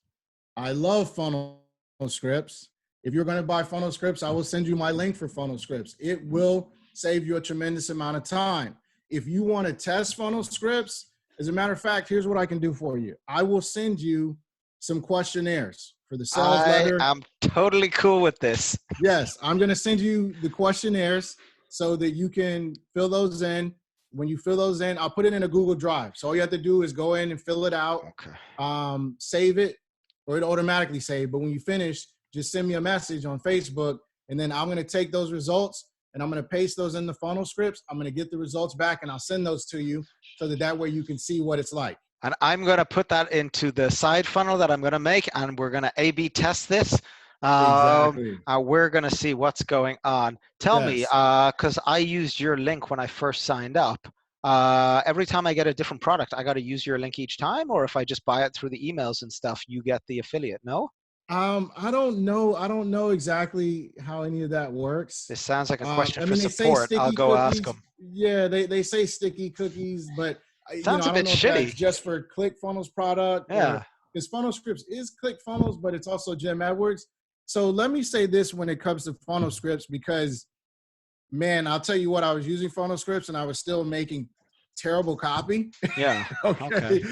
[SPEAKER 1] I love funnel scripts. If you're going to buy funnel scripts, I will send you my link for funnel scripts. It will save you a tremendous amount of time. If you want to test funnel scripts, as a matter of fact, here's what I can do for you. I will send you some questionnaires for the sales
[SPEAKER 2] I
[SPEAKER 1] letter.
[SPEAKER 2] am totally cool with this.
[SPEAKER 1] Yes, I'm going to send you the questionnaires so that you can fill those in. When you fill those in, I'll put it in a Google Drive. So all you have to do is go in and fill it out,
[SPEAKER 2] Okay.
[SPEAKER 1] save it, or it automatically save. But when you finish, just send me a message on Facebook, and then I'm going to take those results and I'm going to paste those in the funnel scripts. I'm going to get the results back and I'll send those to you so that way you can see what it's like.
[SPEAKER 2] And I'm going to put that into the side funnel that I'm going to make, and we're going to A/B test this.
[SPEAKER 1] Exactly.
[SPEAKER 2] We're going to see what's going on. Tell me,
[SPEAKER 1] Yes.
[SPEAKER 2] because I used your link when I first signed up. Every time I get a different product, I got to use your link each time, or if I just buy it through the emails and stuff, you get the affiliate. No?
[SPEAKER 1] I don't know. I don't know exactly how any of that works.
[SPEAKER 2] This sounds like a question
[SPEAKER 1] I
[SPEAKER 2] for
[SPEAKER 1] mean, they say
[SPEAKER 2] support. I'll
[SPEAKER 1] sticky
[SPEAKER 2] go ask
[SPEAKER 1] cookies.
[SPEAKER 2] them.
[SPEAKER 1] Yeah, they say sticky cookies, but
[SPEAKER 2] Sounds a
[SPEAKER 1] I don't
[SPEAKER 2] bit
[SPEAKER 1] know if that's
[SPEAKER 2] shitty.
[SPEAKER 1] just for ClickFunnels product or
[SPEAKER 2] Yeah.
[SPEAKER 1] because Funnel Scripts is ClickFunnels, but it's also Jim Edwards. So let me say this when it comes to Funnel Scripts, because man, I'll tell you what, I was using Funnel Scripts and I was still making terrible copy.
[SPEAKER 2] Yeah.
[SPEAKER 1] Okay.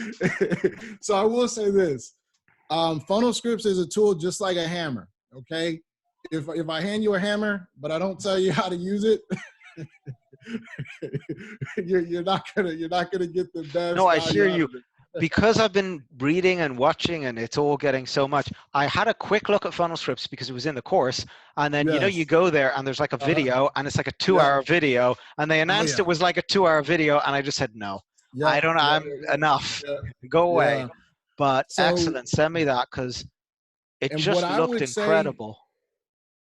[SPEAKER 1] So I will say this. Funnel Scripts is a tool just like a hammer. Okay. If I hand you a hammer, but I don't tell you how to use it, you're not gonna get the best
[SPEAKER 2] No, I
[SPEAKER 1] value
[SPEAKER 2] hear
[SPEAKER 1] out
[SPEAKER 2] you.
[SPEAKER 1] of it.
[SPEAKER 2] Because I've been reading and watching and it's all getting so much, I had a quick look at funnel scripts because it was in the course. And then, you
[SPEAKER 1] Yes.
[SPEAKER 2] go there and there's like a
[SPEAKER 1] Uh-huh.
[SPEAKER 2] video and it's like a
[SPEAKER 1] Yeah.
[SPEAKER 2] 2-hour video. And they
[SPEAKER 1] Oh
[SPEAKER 2] announced
[SPEAKER 1] yeah.
[SPEAKER 2] it was like a 2-hour video. And I just said, no, I
[SPEAKER 1] Yep.
[SPEAKER 2] don't know. I'm enough.
[SPEAKER 1] Yeah.
[SPEAKER 2] Go away.
[SPEAKER 1] Yeah.
[SPEAKER 2] But
[SPEAKER 1] So,
[SPEAKER 2] excellent. Send me that because it
[SPEAKER 1] and what
[SPEAKER 2] just
[SPEAKER 1] I
[SPEAKER 2] looked
[SPEAKER 1] would say
[SPEAKER 2] incredible.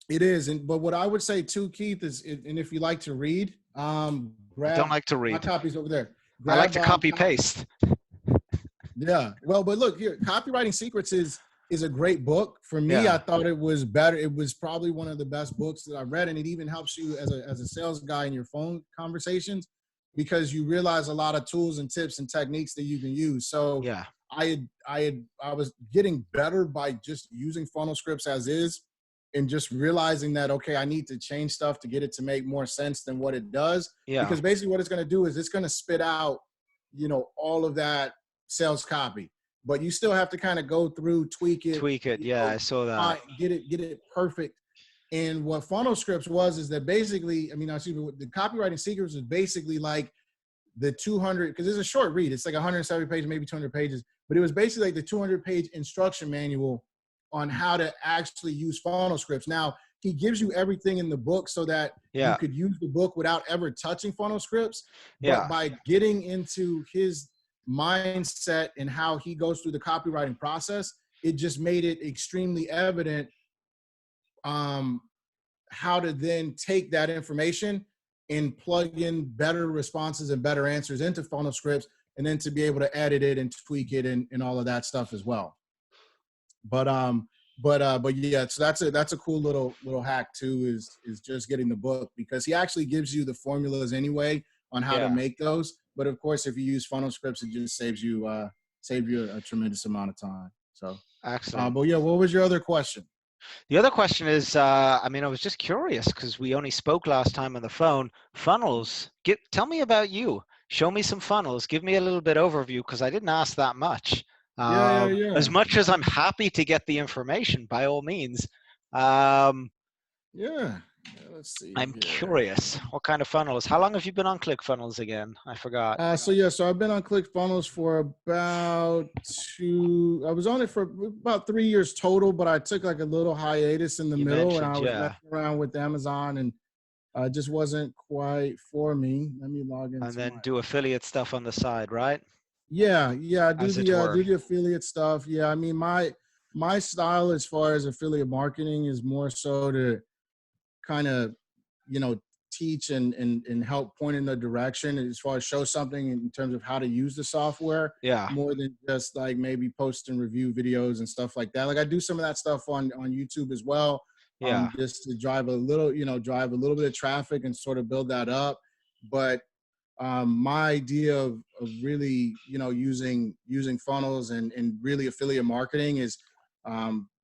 [SPEAKER 1] it is, but what I would say too, Keith, is, and if you like to read,
[SPEAKER 2] I don't
[SPEAKER 1] grab
[SPEAKER 2] like to
[SPEAKER 1] my
[SPEAKER 2] read.
[SPEAKER 1] copies over there.
[SPEAKER 2] I like
[SPEAKER 1] Grab
[SPEAKER 2] to copy paste.
[SPEAKER 1] Yeah. Well, but look here, Copywriting Secrets is a great book. For me, I
[SPEAKER 2] Yeah.
[SPEAKER 1] thought it was better. It was probably one of the best books that I've read, and it even helps you as a sales guy in your phone conversations because you realize a lot of tools and tips and techniques that you can use. So
[SPEAKER 2] Yeah.
[SPEAKER 1] I was getting better by just using funnel scripts as is and just realizing that, okay, I need to change stuff to get it to make more sense than what it does.
[SPEAKER 2] Yeah.
[SPEAKER 1] Because basically what it's going to do is it's going to spit out, all of that sales copy. but you still have to kind of go through, tweak it,
[SPEAKER 2] Tweak it. Yeah, I saw that.
[SPEAKER 1] get it perfect. And what funnel scripts was is that basically, I mean, excuse me, the copywriting secrets is basically like the 200, because it's a short read. It's like 170 pages, maybe 200 pages, but it was basically like the 200-page instruction manual on how to actually use funnel scripts. Now, he gives you everything in the book so that you could use the book without ever touching funnel scripts. But by getting into his mindset and how he goes through the copywriting process, it just made it extremely evident how to then take that information and plug in better responses and better answers into funnel scripts, and then to be able to edit it and tweak it and all of that stuff as well. But yeah, so that's a cool little hack too, is just getting the book, because he actually gives you the formulas anyway on how to make those. But of course, if you use funnel scripts, it just saves you a tremendous amount of time. So
[SPEAKER 2] excellent.
[SPEAKER 1] But yeah, what was your other question?
[SPEAKER 2] The other question is, I mean, I was just curious because we only spoke last time on the phone. Funnels. Tell me about you. Show me some funnels. Give me a little bit overview, because I didn't ask that much.
[SPEAKER 1] Yeah.
[SPEAKER 2] As much as I'm happy to get the information, by all means.
[SPEAKER 1] Let's see.
[SPEAKER 2] I'm curious. What kind of funnels? How long have you been on Clickfunnels again? I forgot.
[SPEAKER 1] So I've been on Clickfunnels for about I was on it for about 3 years total, but I took like a little hiatus in the middle, and I was messing around with Amazon, and just wasn't quite for me. Let me log in.
[SPEAKER 2] And then do affiliate stuff on the side, right?
[SPEAKER 1] Yeah. I do the affiliate stuff. Yeah. I mean, my style as far as affiliate marketing is more so to kind of, teach and help point in the direction as far as show something in terms of how to use the software.
[SPEAKER 2] Yeah.
[SPEAKER 1] More than just like maybe post and review videos and stuff like that. Like I do some of that stuff on YouTube as well.
[SPEAKER 2] Yeah.
[SPEAKER 1] Just to drive a little bit of traffic and sort of build that up. But my idea of really, using funnels and really affiliate marketing is,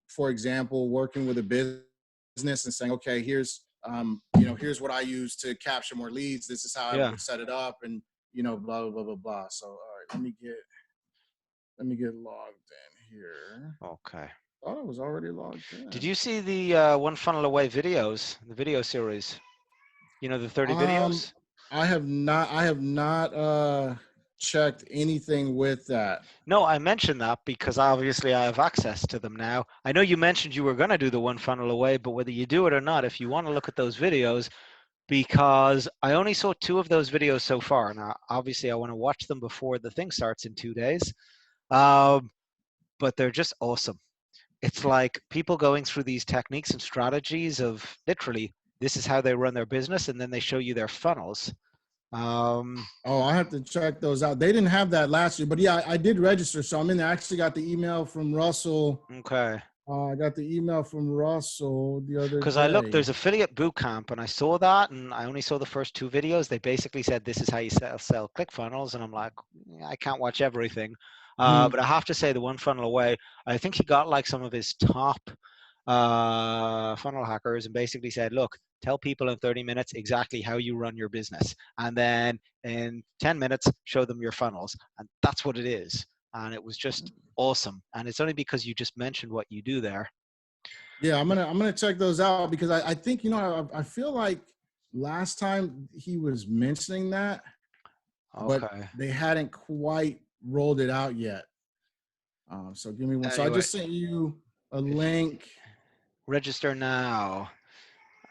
[SPEAKER 1] for example, working with a business and saying, okay, here's what I use to capture more leads. This is how I would set it up, and blah blah blah blah blah. So all right, let me get logged in here.
[SPEAKER 2] Okay.
[SPEAKER 1] Oh, I was already logged in.
[SPEAKER 2] Did you see the One Funnel Away videos, the video series? The 30 videos?
[SPEAKER 1] I have not checked anything with that.
[SPEAKER 2] No, I mentioned that because obviously I have access to them now. I know you mentioned you were going to do the One Funnel Away, but whether you do it or not, if you want to look at those videos, because I only saw 2 of those videos so far. Now, obviously I want to watch them before the thing starts in 2 days. But they're just awesome. It's like people going through these techniques and strategies of literally, this is how they run their business, and then they show you their funnels.
[SPEAKER 1] I have to check those out. They didn't have that last year, but yeah, I did register. So I'm in there. I actually got the email from Russell.
[SPEAKER 2] Okay.
[SPEAKER 1] I got the email from Russell the other day.
[SPEAKER 2] Because I looked, there's affiliate bootcamp, and I saw that, and I only saw the first 2 videos. They basically said, this is how you sell ClickFunnels. And I'm like, I can't watch everything. But I have to say, the One Funnel Away, I think he got like some of his top funnel hackers and basically said, look, tell people in 30 minutes exactly how you run your business. And then in 10 minutes, show them your funnels. And that's what it is. And it was just awesome. And it's only because you just mentioned what you do there.
[SPEAKER 1] Yeah, I'm gonna check those out, because I think, I feel like last time he was mentioning that, but they hadn't quite rolled it out yet. So give me one. So I just sent you a link.
[SPEAKER 2] Register now.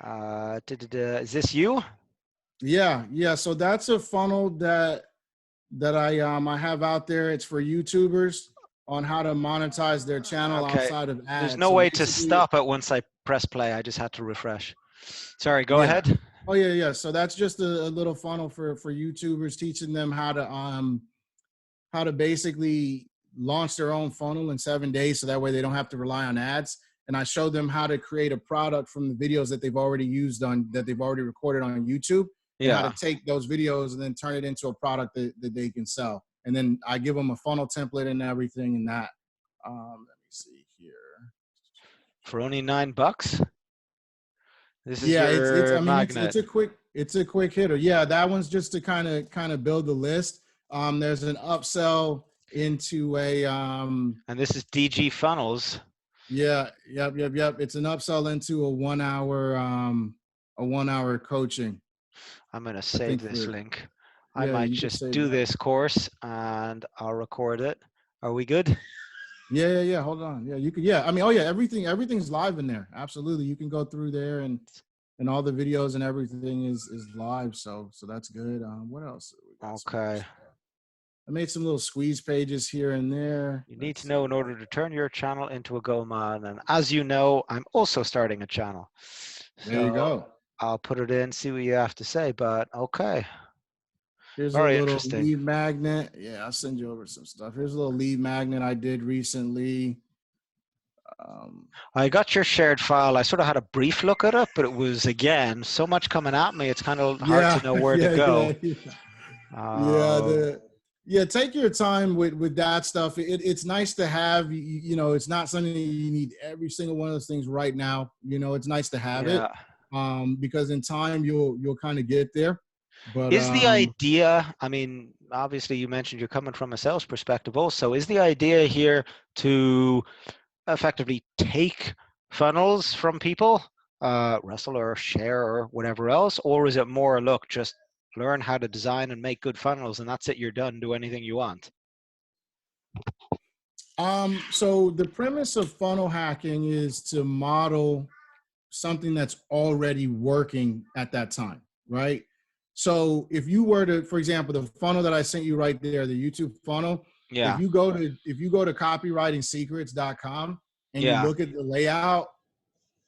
[SPEAKER 2] Is this you?
[SPEAKER 1] Yeah. So that's a funnel that I have out there. It's for YouTubers on how to monetize their channel outside of ads.
[SPEAKER 2] There's no way to stop it once I press play. I just had to refresh. Sorry, go ahead.
[SPEAKER 1] Oh yeah. So that's just a little funnel for YouTubers, teaching them how to basically launch their own funnel in 7 days, so that way they don't have to rely on ads. And I show them how to create a product from the videos that they've already that they've already recorded on YouTube. Yeah. How to take those videos and then turn it into a product that they can sell. And then I give them a funnel template and everything in that. Let me see here.
[SPEAKER 2] For only $9? This is your magnet.
[SPEAKER 1] It's a quick hitter. Yeah, that one's just to kind of build the list. There's an upsell into a
[SPEAKER 2] And this is DG Funnels.
[SPEAKER 1] yeah, yep. It's an upsell into a 1 hour coaching.
[SPEAKER 2] I'm going to
[SPEAKER 1] I
[SPEAKER 2] save
[SPEAKER 1] think
[SPEAKER 2] this
[SPEAKER 1] for
[SPEAKER 2] link. I
[SPEAKER 1] yeah,
[SPEAKER 2] might
[SPEAKER 1] you could
[SPEAKER 2] just
[SPEAKER 1] save
[SPEAKER 2] do
[SPEAKER 1] that.
[SPEAKER 2] this course and I'll record it. Are we good?
[SPEAKER 1] Yeah. Hold on. Yeah, you could. Yeah, I mean, oh yeah, everything's live in there. Absolutely, you can go through there and all the videos and everything is live. So that's good. What else? We got some other
[SPEAKER 2] Okay.
[SPEAKER 1] stuff. I made some little squeeze pages here and there.
[SPEAKER 2] You need
[SPEAKER 1] Let's
[SPEAKER 2] to know in
[SPEAKER 1] see.
[SPEAKER 2] order to turn your channel into a gold mine. And as you know, I'm also starting a channel.
[SPEAKER 1] There you
[SPEAKER 2] So
[SPEAKER 1] go.
[SPEAKER 2] I'll put it in, see what you have to say. But okay.
[SPEAKER 1] Here's a
[SPEAKER 2] Very
[SPEAKER 1] little
[SPEAKER 2] interesting.
[SPEAKER 1] lead magnet. Yeah, I'll send you over some stuff. Here's a little lead magnet I did recently.
[SPEAKER 2] I got your shared file. I sort of had a brief look at it, but it was, again, so much coming at me. It's kind of hard to
[SPEAKER 1] Yeah,
[SPEAKER 2] know where to go. Um,
[SPEAKER 1] yeah. Take your time with that stuff. It's nice to have. It's not something that you need every single one of those things right now. It's nice to have it,
[SPEAKER 2] yeah.
[SPEAKER 1] because in time you'll kind of get there. But
[SPEAKER 2] Is the idea, I mean, obviously you mentioned you're coming from a sales perspective also, is the idea here to effectively take funnels from people, Russell or share or whatever else, or is it more, look, just learn how to design and make good funnels and that's it, you're done, do anything you want?
[SPEAKER 1] so the premise of funnel hacking is to model something that's already working at that time, right? So if you were to, for example, the funnel that I sent you right there, the YouTube funnel,
[SPEAKER 2] Yeah.
[SPEAKER 1] if you go to copywritingsecrets.com and you
[SPEAKER 2] Yeah.
[SPEAKER 1] look at the layout,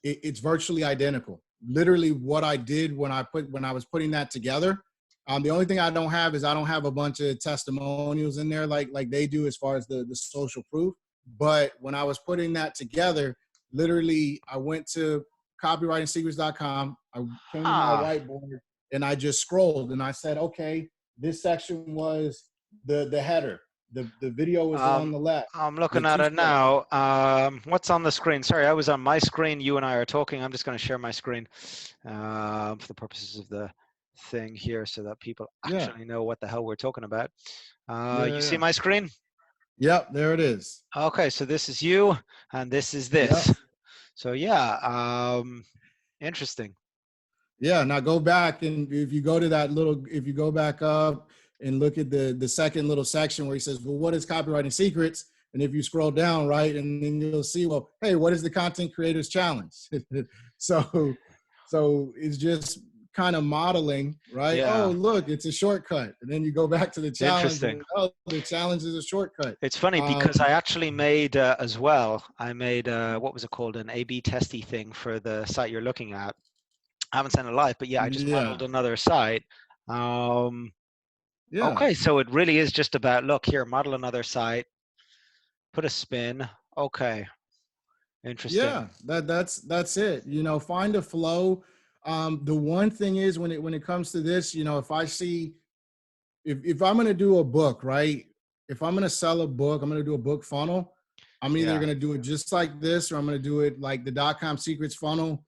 [SPEAKER 1] it's virtually identical. Literally what I did when I was putting that together. The only thing I don't have is I don't have a bunch of testimonials in there like they do as far as the social proof. But when I was putting that together, literally I went to copywritingsecrets.com. I came to my
[SPEAKER 2] Huh.
[SPEAKER 1] whiteboard and I just scrolled and I said, okay, this section was the header. The video was on the left.
[SPEAKER 2] I'm
[SPEAKER 1] The
[SPEAKER 2] looking at
[SPEAKER 1] two
[SPEAKER 2] it
[SPEAKER 1] steps.
[SPEAKER 2] now. What's on the screen? Sorry, I was on my screen. You and I are talking. I'm just going to share my screen for the purposes of the thing here so that people
[SPEAKER 1] Yeah.
[SPEAKER 2] actually know what the hell we're talking about. You see
[SPEAKER 1] Yeah.
[SPEAKER 2] my screen?
[SPEAKER 1] Yep, there it is.
[SPEAKER 2] Okay, so this is you and this is this.
[SPEAKER 1] Yep.
[SPEAKER 2] So yeah, interesting.
[SPEAKER 1] Yeah. Now go back and if you go back up and look at the second little section where he says, well, what is copywriting secrets? And if you scroll down, right, and then you'll see, well, hey, what is the content creators challenge? so it's just kind of modeling, right? Oh,
[SPEAKER 2] Yeah,
[SPEAKER 1] look, it's a shortcut. And then you go back to the challenge
[SPEAKER 2] interesting.
[SPEAKER 1] and oh, the challenge is a shortcut.
[SPEAKER 2] It's funny because I actually made as well, I made, what was it called? An A/B testy thing for the site you're looking at. I haven't sent it live, but yeah, I just
[SPEAKER 1] Yeah.
[SPEAKER 2] modeled another site.
[SPEAKER 1] Yeah.
[SPEAKER 2] Okay, so it really is just about, look here, model another site, put a spin. Okay, interesting.
[SPEAKER 1] Yeah, that's it. Find a flow. The one thing is when it comes to this, if I see if I'm gonna do a book, right? If I'm gonna sell a book, I'm gonna do a book funnel. I'm either
[SPEAKER 2] Yeah.
[SPEAKER 1] gonna do it just like this, or I'm gonna do it like the .com secrets funnel.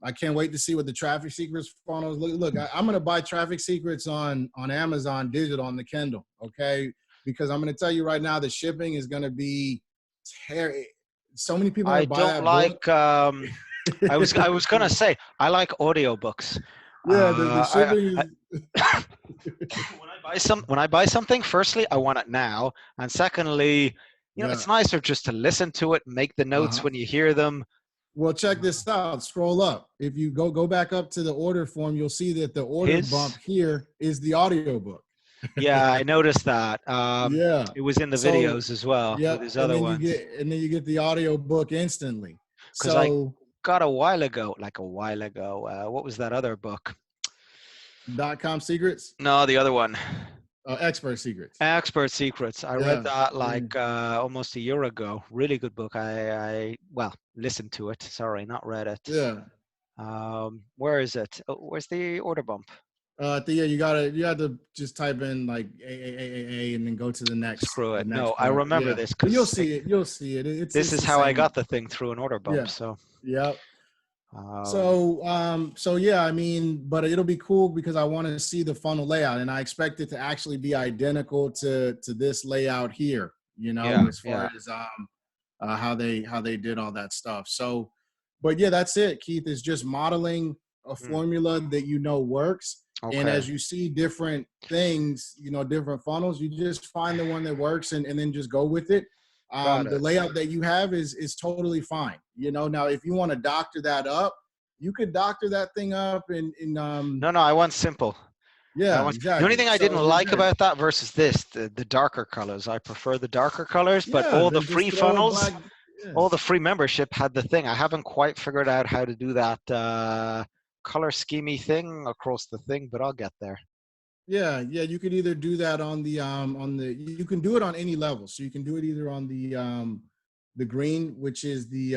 [SPEAKER 1] I can't wait to see what the traffic secrets funnels look. I'm gonna buy traffic secrets on Amazon digital on the Kindle, okay? Because I'm gonna tell you right now, the shipping is gonna be terrible. So many people are
[SPEAKER 2] I
[SPEAKER 1] gonna buy
[SPEAKER 2] don't
[SPEAKER 1] that book.
[SPEAKER 2] like, I was gonna say, I like audiobooks.
[SPEAKER 1] Yeah, the shipping is
[SPEAKER 2] When I buy something, firstly, I want it now. And secondly,
[SPEAKER 1] yeah.
[SPEAKER 2] it's nicer just to listen to it, make the notes
[SPEAKER 1] Uh-huh.
[SPEAKER 2] when you hear them.
[SPEAKER 1] Well, check this out. Scroll up. If you go back up to the order form, you'll see that the order bump
[SPEAKER 2] His,
[SPEAKER 1] here is the audiobook.
[SPEAKER 2] yeah, I noticed that.
[SPEAKER 1] Yeah.
[SPEAKER 2] It was in the
[SPEAKER 1] So,
[SPEAKER 2] videos as well with
[SPEAKER 1] yep.
[SPEAKER 2] his
[SPEAKER 1] And
[SPEAKER 2] other
[SPEAKER 1] then you
[SPEAKER 2] ones.
[SPEAKER 1] get the audiobook instantly.
[SPEAKER 2] Because I
[SPEAKER 1] So,
[SPEAKER 2] got a while ago, what was that other book?
[SPEAKER 1] .com secrets,
[SPEAKER 2] No, the other one.
[SPEAKER 1] expert secrets.
[SPEAKER 2] Expert Secrets. I read
[SPEAKER 1] Yeah.
[SPEAKER 2] that
[SPEAKER 1] Yeah.
[SPEAKER 2] like almost a year ago. Really good book. I well listened to it. Sorry, not read it.
[SPEAKER 1] Yeah.
[SPEAKER 2] Where is it? Oh, where's the order bump?
[SPEAKER 1] Yeah, you got to just type in like a and then go to the next
[SPEAKER 2] Screw it. No, I
[SPEAKER 1] part.
[SPEAKER 2] remember
[SPEAKER 1] Yeah.
[SPEAKER 2] this
[SPEAKER 1] But
[SPEAKER 2] because
[SPEAKER 1] you'll see it. You'll see it.
[SPEAKER 2] this
[SPEAKER 1] It's
[SPEAKER 2] is
[SPEAKER 1] the
[SPEAKER 2] how I
[SPEAKER 1] same.
[SPEAKER 2] got the thing through an order bump.
[SPEAKER 1] Yeah.
[SPEAKER 2] So
[SPEAKER 1] Yep. So yeah, I mean, but it'll be cool because I want to see the funnel layout, and I expect it to actually be identical to this layout here, you know,
[SPEAKER 2] Yeah,
[SPEAKER 1] as far
[SPEAKER 2] yeah.
[SPEAKER 1] as how they did all that stuff. So, but yeah, that's it, Keith, is just modeling a
[SPEAKER 2] Mm,
[SPEAKER 1] formula that you know works. And
[SPEAKER 2] okay,
[SPEAKER 1] as you see different things, you know, different funnels, you just find the one that works, and then just go with it.
[SPEAKER 2] got
[SPEAKER 1] The
[SPEAKER 2] it.
[SPEAKER 1] layout that you have is totally fine. You know, now if you want to doctor that up, you could doctor that thing up
[SPEAKER 2] No, no, I want simple. I
[SPEAKER 1] yeah,
[SPEAKER 2] want the only
[SPEAKER 1] exactly.
[SPEAKER 2] thing I
[SPEAKER 1] So
[SPEAKER 2] didn't
[SPEAKER 1] you're
[SPEAKER 2] like
[SPEAKER 1] good.
[SPEAKER 2] about that versus this, the darker colors. I prefer the darker colors, but
[SPEAKER 1] Yeah, then just throw a black. Yeah.
[SPEAKER 2] all the free membership had the thing. I haven't quite figured out how to do that color schemey thing across the thing, but I'll get there.
[SPEAKER 1] Yeah, you could either do that you can do it on any level. So you can do it either on the green, which is the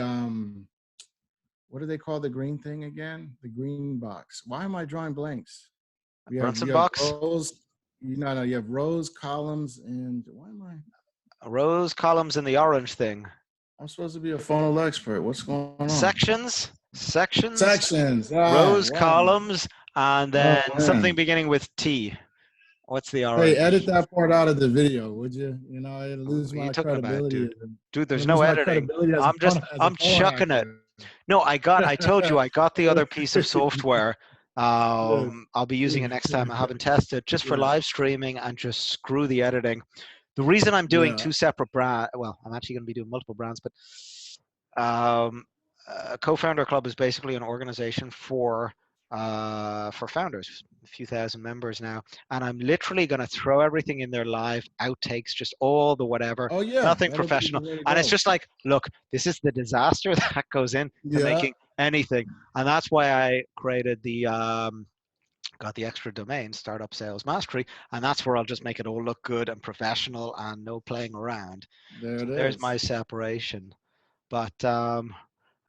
[SPEAKER 1] what do they call the green thing again? The green box. Why am I drawing blanks?
[SPEAKER 2] Brunson
[SPEAKER 1] You have
[SPEAKER 2] box,
[SPEAKER 1] rows, you have rows, columns, and why am I
[SPEAKER 2] rows, columns, and the orange thing.
[SPEAKER 1] I'm supposed to be a funnel expert. What's going on?
[SPEAKER 2] Sections,
[SPEAKER 1] Sections.
[SPEAKER 2] rows,
[SPEAKER 1] Wow.
[SPEAKER 2] columns, and
[SPEAKER 1] Oh
[SPEAKER 2] then something
[SPEAKER 1] man.
[SPEAKER 2] beginning with T. What's the
[SPEAKER 1] Hey, edit
[SPEAKER 2] orange?
[SPEAKER 1] that part out of the video, would you? You know, I
[SPEAKER 2] What
[SPEAKER 1] lose
[SPEAKER 2] are you
[SPEAKER 1] my
[SPEAKER 2] talking about,
[SPEAKER 1] credibility
[SPEAKER 2] dude?
[SPEAKER 1] as
[SPEAKER 2] Dude,
[SPEAKER 1] I
[SPEAKER 2] there's no
[SPEAKER 1] lose my
[SPEAKER 2] editing.
[SPEAKER 1] credibility as a
[SPEAKER 2] I'm
[SPEAKER 1] funnel
[SPEAKER 2] chucking it.
[SPEAKER 1] hacker.
[SPEAKER 2] No, I told you, I got the other piece of software.
[SPEAKER 1] Yeah,
[SPEAKER 2] I'll be using it next time. I haven't tested just for
[SPEAKER 1] yeah,
[SPEAKER 2] live streaming and just screw the editing. The reason I'm doing
[SPEAKER 1] yeah.
[SPEAKER 2] two separate brands, well, I'm actually going to be doing multiple brands, but um, Co-Founder Club is basically an organization for founders, a few thousand members now, and I'm literally going to throw everything in there live, outtakes, just all the whatever,
[SPEAKER 1] Oh yeah,
[SPEAKER 2] nothing
[SPEAKER 1] that'll be the
[SPEAKER 2] professional,
[SPEAKER 1] way to
[SPEAKER 2] and it's
[SPEAKER 1] go.
[SPEAKER 2] just like, look, this is the disaster that goes into
[SPEAKER 1] Yeah,
[SPEAKER 2] making anything, and that's why I created the got the extra domain, Startup Sales Mastery, and that's where I'll just make it all look good and professional and no playing around.
[SPEAKER 1] there
[SPEAKER 2] So
[SPEAKER 1] it
[SPEAKER 2] there's my
[SPEAKER 1] is.
[SPEAKER 2] separation. But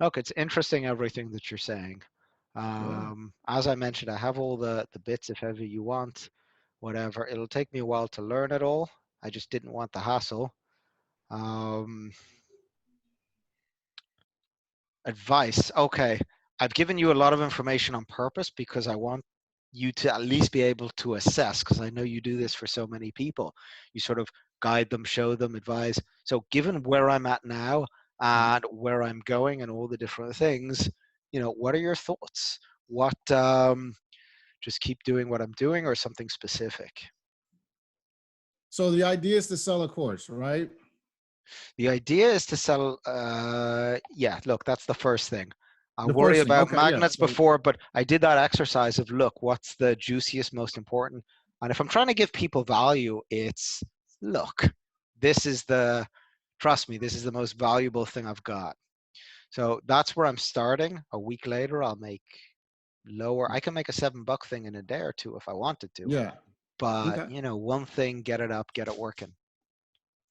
[SPEAKER 2] look, it's interesting everything that you're saying.
[SPEAKER 1] Yeah.
[SPEAKER 2] As I mentioned, I have all the bits if ever you want, whatever. It'll take me a while to learn it all. I just didn't want the hassle. Um, Advice. Okay. I've given you a lot of information on purpose because I want you to at least be able to assess, because I know you do this for so many people. You sort of guide them, show them, advise. So given where I'm at now and where I'm going and all the different things, what are your thoughts? What just keep doing what I'm doing or something specific?
[SPEAKER 1] So the idea is to sell a course, right?
[SPEAKER 2] The idea is to sell, yeah, look, that's the first thing. I
[SPEAKER 1] The
[SPEAKER 2] worry
[SPEAKER 1] first thing.
[SPEAKER 2] about
[SPEAKER 1] Okay, yeah.
[SPEAKER 2] magnets
[SPEAKER 1] So
[SPEAKER 2] before, but I did that exercise of, look, what's the juiciest, most important? And if I'm trying to give people value, it's, look, this is the, trust me, this is the most valuable thing I've got. So that's where I'm starting. A week later, I'll make lower. I can make a $7 thing in a day or two if I wanted to.
[SPEAKER 1] yeah.
[SPEAKER 2] But,
[SPEAKER 1] Okay.
[SPEAKER 2] one thing, get it up, get it working.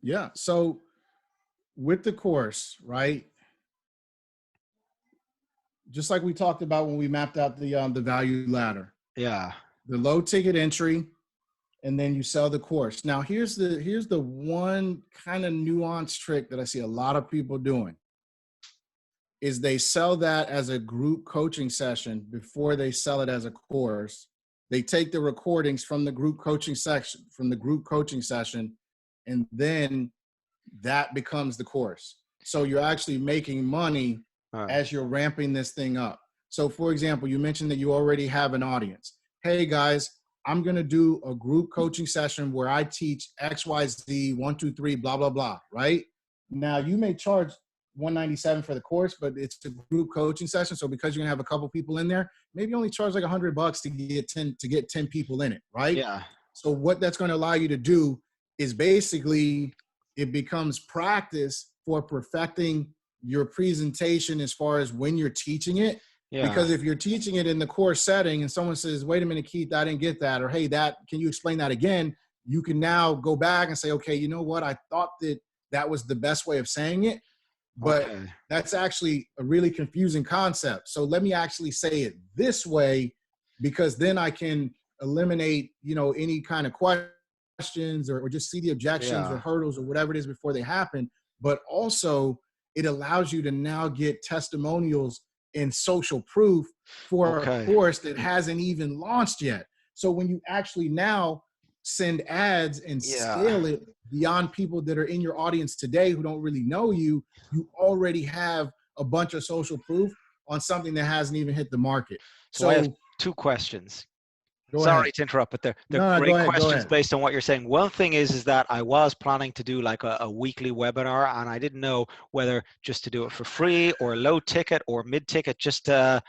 [SPEAKER 1] Yeah. So with the course, right? Just like we talked about when we mapped out the value ladder,
[SPEAKER 2] Yeah.
[SPEAKER 1] the low ticket entry, and then you sell the course. Now here's the one kind of nuanced trick that I see a lot of people doing is they sell that as a group coaching session before they sell it as a course. They take the recordings from the group coaching session, and then that becomes the course. So you're actually making money
[SPEAKER 2] All right.
[SPEAKER 1] as you're ramping this thing up. So for example, you mentioned that you already have an audience. Hey guys, I'm going to do a group coaching session where I teach XYZ 1, 2, 3, blah, blah, blah, right? Now you may charge 197 for the course, but it's a group coaching session. So because you're gonna have a couple people in there, maybe only charge like $100 to get 10 people in it, right?
[SPEAKER 2] Yeah.
[SPEAKER 1] So what that's going to allow you to do is basically it becomes practice for perfecting your presentation as far as when you're teaching it.
[SPEAKER 2] Yeah.
[SPEAKER 1] Because if you're teaching it in the course setting and someone says, wait a minute, Keith, I didn't get that, or hey, can you explain that again? You can now go back and say, okay, you know what? I thought that was the best way of saying it, but
[SPEAKER 2] Okay.
[SPEAKER 1] that's actually a really confusing concept. So let me actually say it this way, because then I can eliminate, any kind of questions or just see the objections or
[SPEAKER 2] Yeah.
[SPEAKER 1] hurdles or whatever it is before they happen. But also it allows you to now get testimonials and social proof for a
[SPEAKER 2] Okay.
[SPEAKER 1] course that hasn't even launched yet. So when you actually now send ads and
[SPEAKER 2] Yeah.
[SPEAKER 1] scale it beyond people that are in your audience today who don't really know you, you already have a bunch of social proof on something that hasn't even hit the market.
[SPEAKER 2] So I have
[SPEAKER 1] So
[SPEAKER 2] 2 questions.
[SPEAKER 1] go ahead.
[SPEAKER 2] Sorry to interrupt, but they're
[SPEAKER 1] No, go
[SPEAKER 2] great
[SPEAKER 1] ahead. Go
[SPEAKER 2] questions
[SPEAKER 1] ahead.
[SPEAKER 2] based on what you're saying. One thing is that I was planning to do like a weekly webinar, and I didn't know whether just to do it for free or low ticket or mid ticket, just to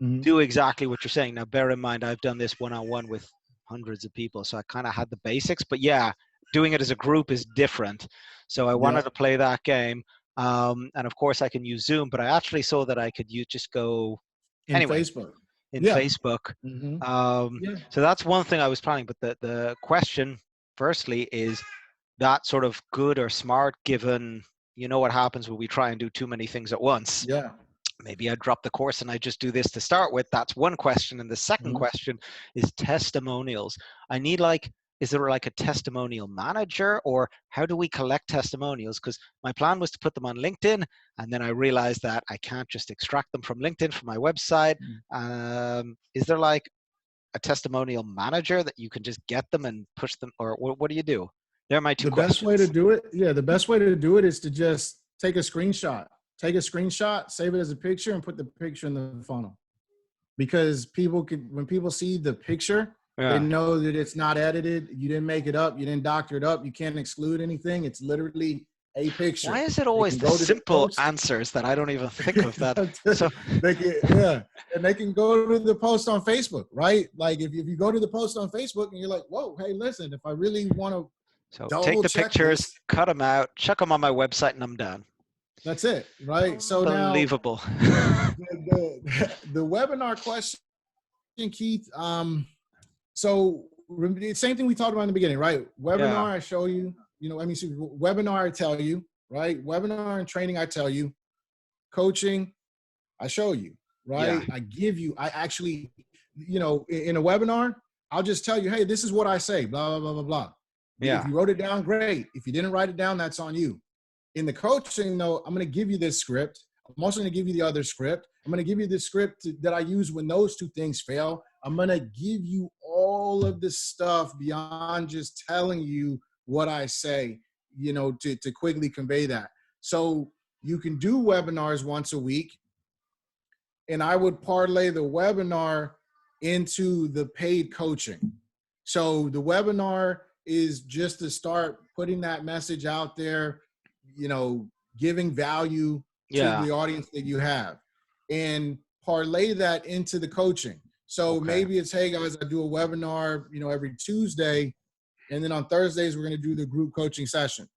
[SPEAKER 1] Mhm.
[SPEAKER 2] do exactly what you're saying. Now, bear in mind, I've done this one-on-one with hundreds of people, so I kind of had the basics. But yeah, doing it as a group is different. So I wanted
[SPEAKER 1] Yeah.
[SPEAKER 2] to play that game, and of course I can use Zoom, but I actually saw that I could use just go
[SPEAKER 1] In
[SPEAKER 2] anyway
[SPEAKER 1] Facebook.
[SPEAKER 2] in
[SPEAKER 1] Yeah.
[SPEAKER 2] Facebook.
[SPEAKER 1] Hmm. Yeah.
[SPEAKER 2] So that's one thing I was planning. But the question, firstly, is that sort of good or smart given you know what happens when we try and do too many things at once?
[SPEAKER 1] Yeah.
[SPEAKER 2] Maybe I drop the course and I just do this to start with. That's one question. And the second
[SPEAKER 1] Mhm.
[SPEAKER 2] question is testimonials. I need like, is there like a testimonial manager, or how do we collect testimonials? Because my plan was to put them on LinkedIn, and then I realized that I can't just extract them from LinkedIn from my website. Is there like a testimonial manager that you can just get them and push them, or what do you do? They're my two
[SPEAKER 1] The best way to
[SPEAKER 2] questions.
[SPEAKER 1] do it, yeah, the best way to do it is to just take a screenshot. Take a screenshot, save it as a picture, and put the picture in the funnel. Because people can, when people see the picture, they
[SPEAKER 2] Yeah.
[SPEAKER 1] know that it's not edited. You didn't make it up. You didn't doctor it up. You can't exclude anything. It's literally a
[SPEAKER 2] Why
[SPEAKER 1] picture.
[SPEAKER 2] is it
[SPEAKER 1] They
[SPEAKER 2] always
[SPEAKER 1] can
[SPEAKER 2] the
[SPEAKER 1] go to the
[SPEAKER 2] simple
[SPEAKER 1] post.
[SPEAKER 2] answers that I don't even think of that? So,
[SPEAKER 1] They can, yeah, and they can go to the post on Facebook, right? Like if you go to the post on Facebook and you're like, whoa, hey, listen, if I really want to
[SPEAKER 2] so take
[SPEAKER 1] double
[SPEAKER 2] the
[SPEAKER 1] check
[SPEAKER 2] pictures,
[SPEAKER 1] this,
[SPEAKER 2] cut them out, chuck them on my website, and I'm done.
[SPEAKER 1] that's it, right? So now
[SPEAKER 2] Unbelievable.
[SPEAKER 1] the webinar question, Keith. So same thing we talked about in the beginning, right?
[SPEAKER 2] Yeah.
[SPEAKER 1] Webinar, I show you. Webinar, I tell you, right? Webinar and training, I tell you. Coaching, I show you,
[SPEAKER 2] Yeah.
[SPEAKER 1] right? I give you. I actually, in a webinar, I'll just tell you, hey, this is what I say, blah blah blah blah blah. If
[SPEAKER 2] Yeah.
[SPEAKER 1] you wrote it down, great. If you didn't write it down, that's on you. In the coaching, though, I'm going to give you this script. I'm also going to give you the other script. I'm going to give you the script that I use when those two things fail. I'm going to give you all of this stuff beyond just telling you what I say, to quickly convey that. So you can do webinars once a week, and I would parlay the webinar into the paid coaching. So the webinar is just to start putting that message out there, giving value to
[SPEAKER 2] Yeah.
[SPEAKER 1] the audience that you have, and parlay that into the coaching. So
[SPEAKER 2] Okay.
[SPEAKER 1] maybe it's, hey guys, I do a webinar, every Tuesday, and then on Thursdays we're going to do the group coaching session.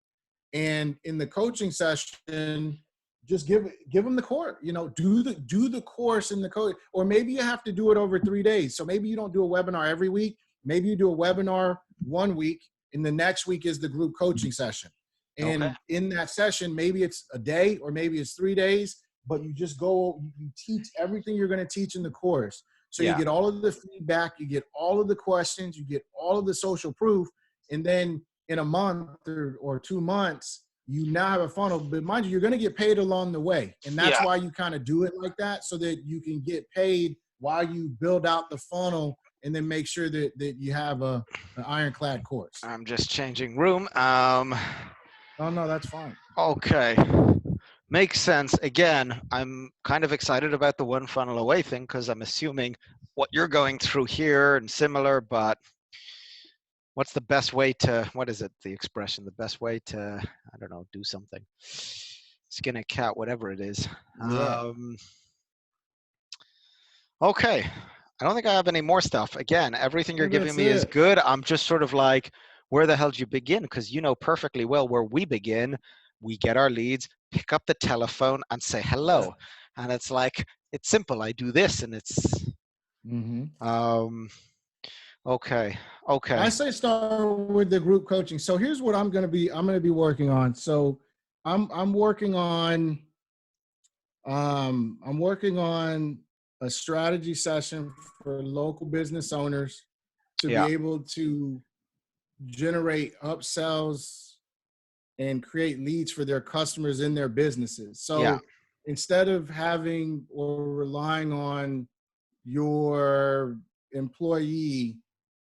[SPEAKER 1] And in the coaching session, just give them the course, do the course in the coach, or maybe you have to do it over 3 days. So maybe you don't do a webinar every week. Maybe you do a webinar one week, and the next week is the group coaching session.
[SPEAKER 2] Okay.
[SPEAKER 1] And in that session, maybe it's a day or maybe it's 3 days, but you just go, you teach everything you're going to teach in the course. So you
[SPEAKER 2] Yeah.
[SPEAKER 1] get all of the feedback, you get all of the questions, you get all of the social proof, and then in a month or 2 months, you now have a funnel. But mind you, you're going to get paid along the way. And that's
[SPEAKER 2] Yeah.
[SPEAKER 1] why you kind of do it like that, so that you can get paid while you build out the funnel and then make sure that you have an ironclad course.
[SPEAKER 2] I'm just changing room.
[SPEAKER 1] Oh, no, that's fine.
[SPEAKER 2] Okay. Makes sense. Again, I'm kind of excited about the one funnel away thing because I'm assuming what you're going through here and similar, but what's the best way to, what is it, the expression, the best way to, I don't know, do something, skin a cat, whatever it is.
[SPEAKER 1] Yeah.
[SPEAKER 2] Okay. I don't think I have any more stuff. Again, everything
[SPEAKER 1] I
[SPEAKER 2] you're
[SPEAKER 1] think
[SPEAKER 2] giving
[SPEAKER 1] that's
[SPEAKER 2] me is
[SPEAKER 1] it.
[SPEAKER 2] good. I'm just sort of like, where the hell do you begin? Because you know perfectly well where we begin. We get our leads, pick up the telephone and say
[SPEAKER 1] Yeah.
[SPEAKER 2] hello. And it's like, it's simple. I do this and it's,
[SPEAKER 1] Mm-hmm.
[SPEAKER 2] okay.
[SPEAKER 1] I
[SPEAKER 2] Okay.
[SPEAKER 1] say start with the group coaching. So here's what I'm going to be working on. So I'm working on I'm working on a strategy session for local business owners to be
[SPEAKER 2] Yeah.
[SPEAKER 1] able to generate upsells and create leads for their customers in their businesses.
[SPEAKER 2] Yeah.
[SPEAKER 1] So instead of having or relying on your employee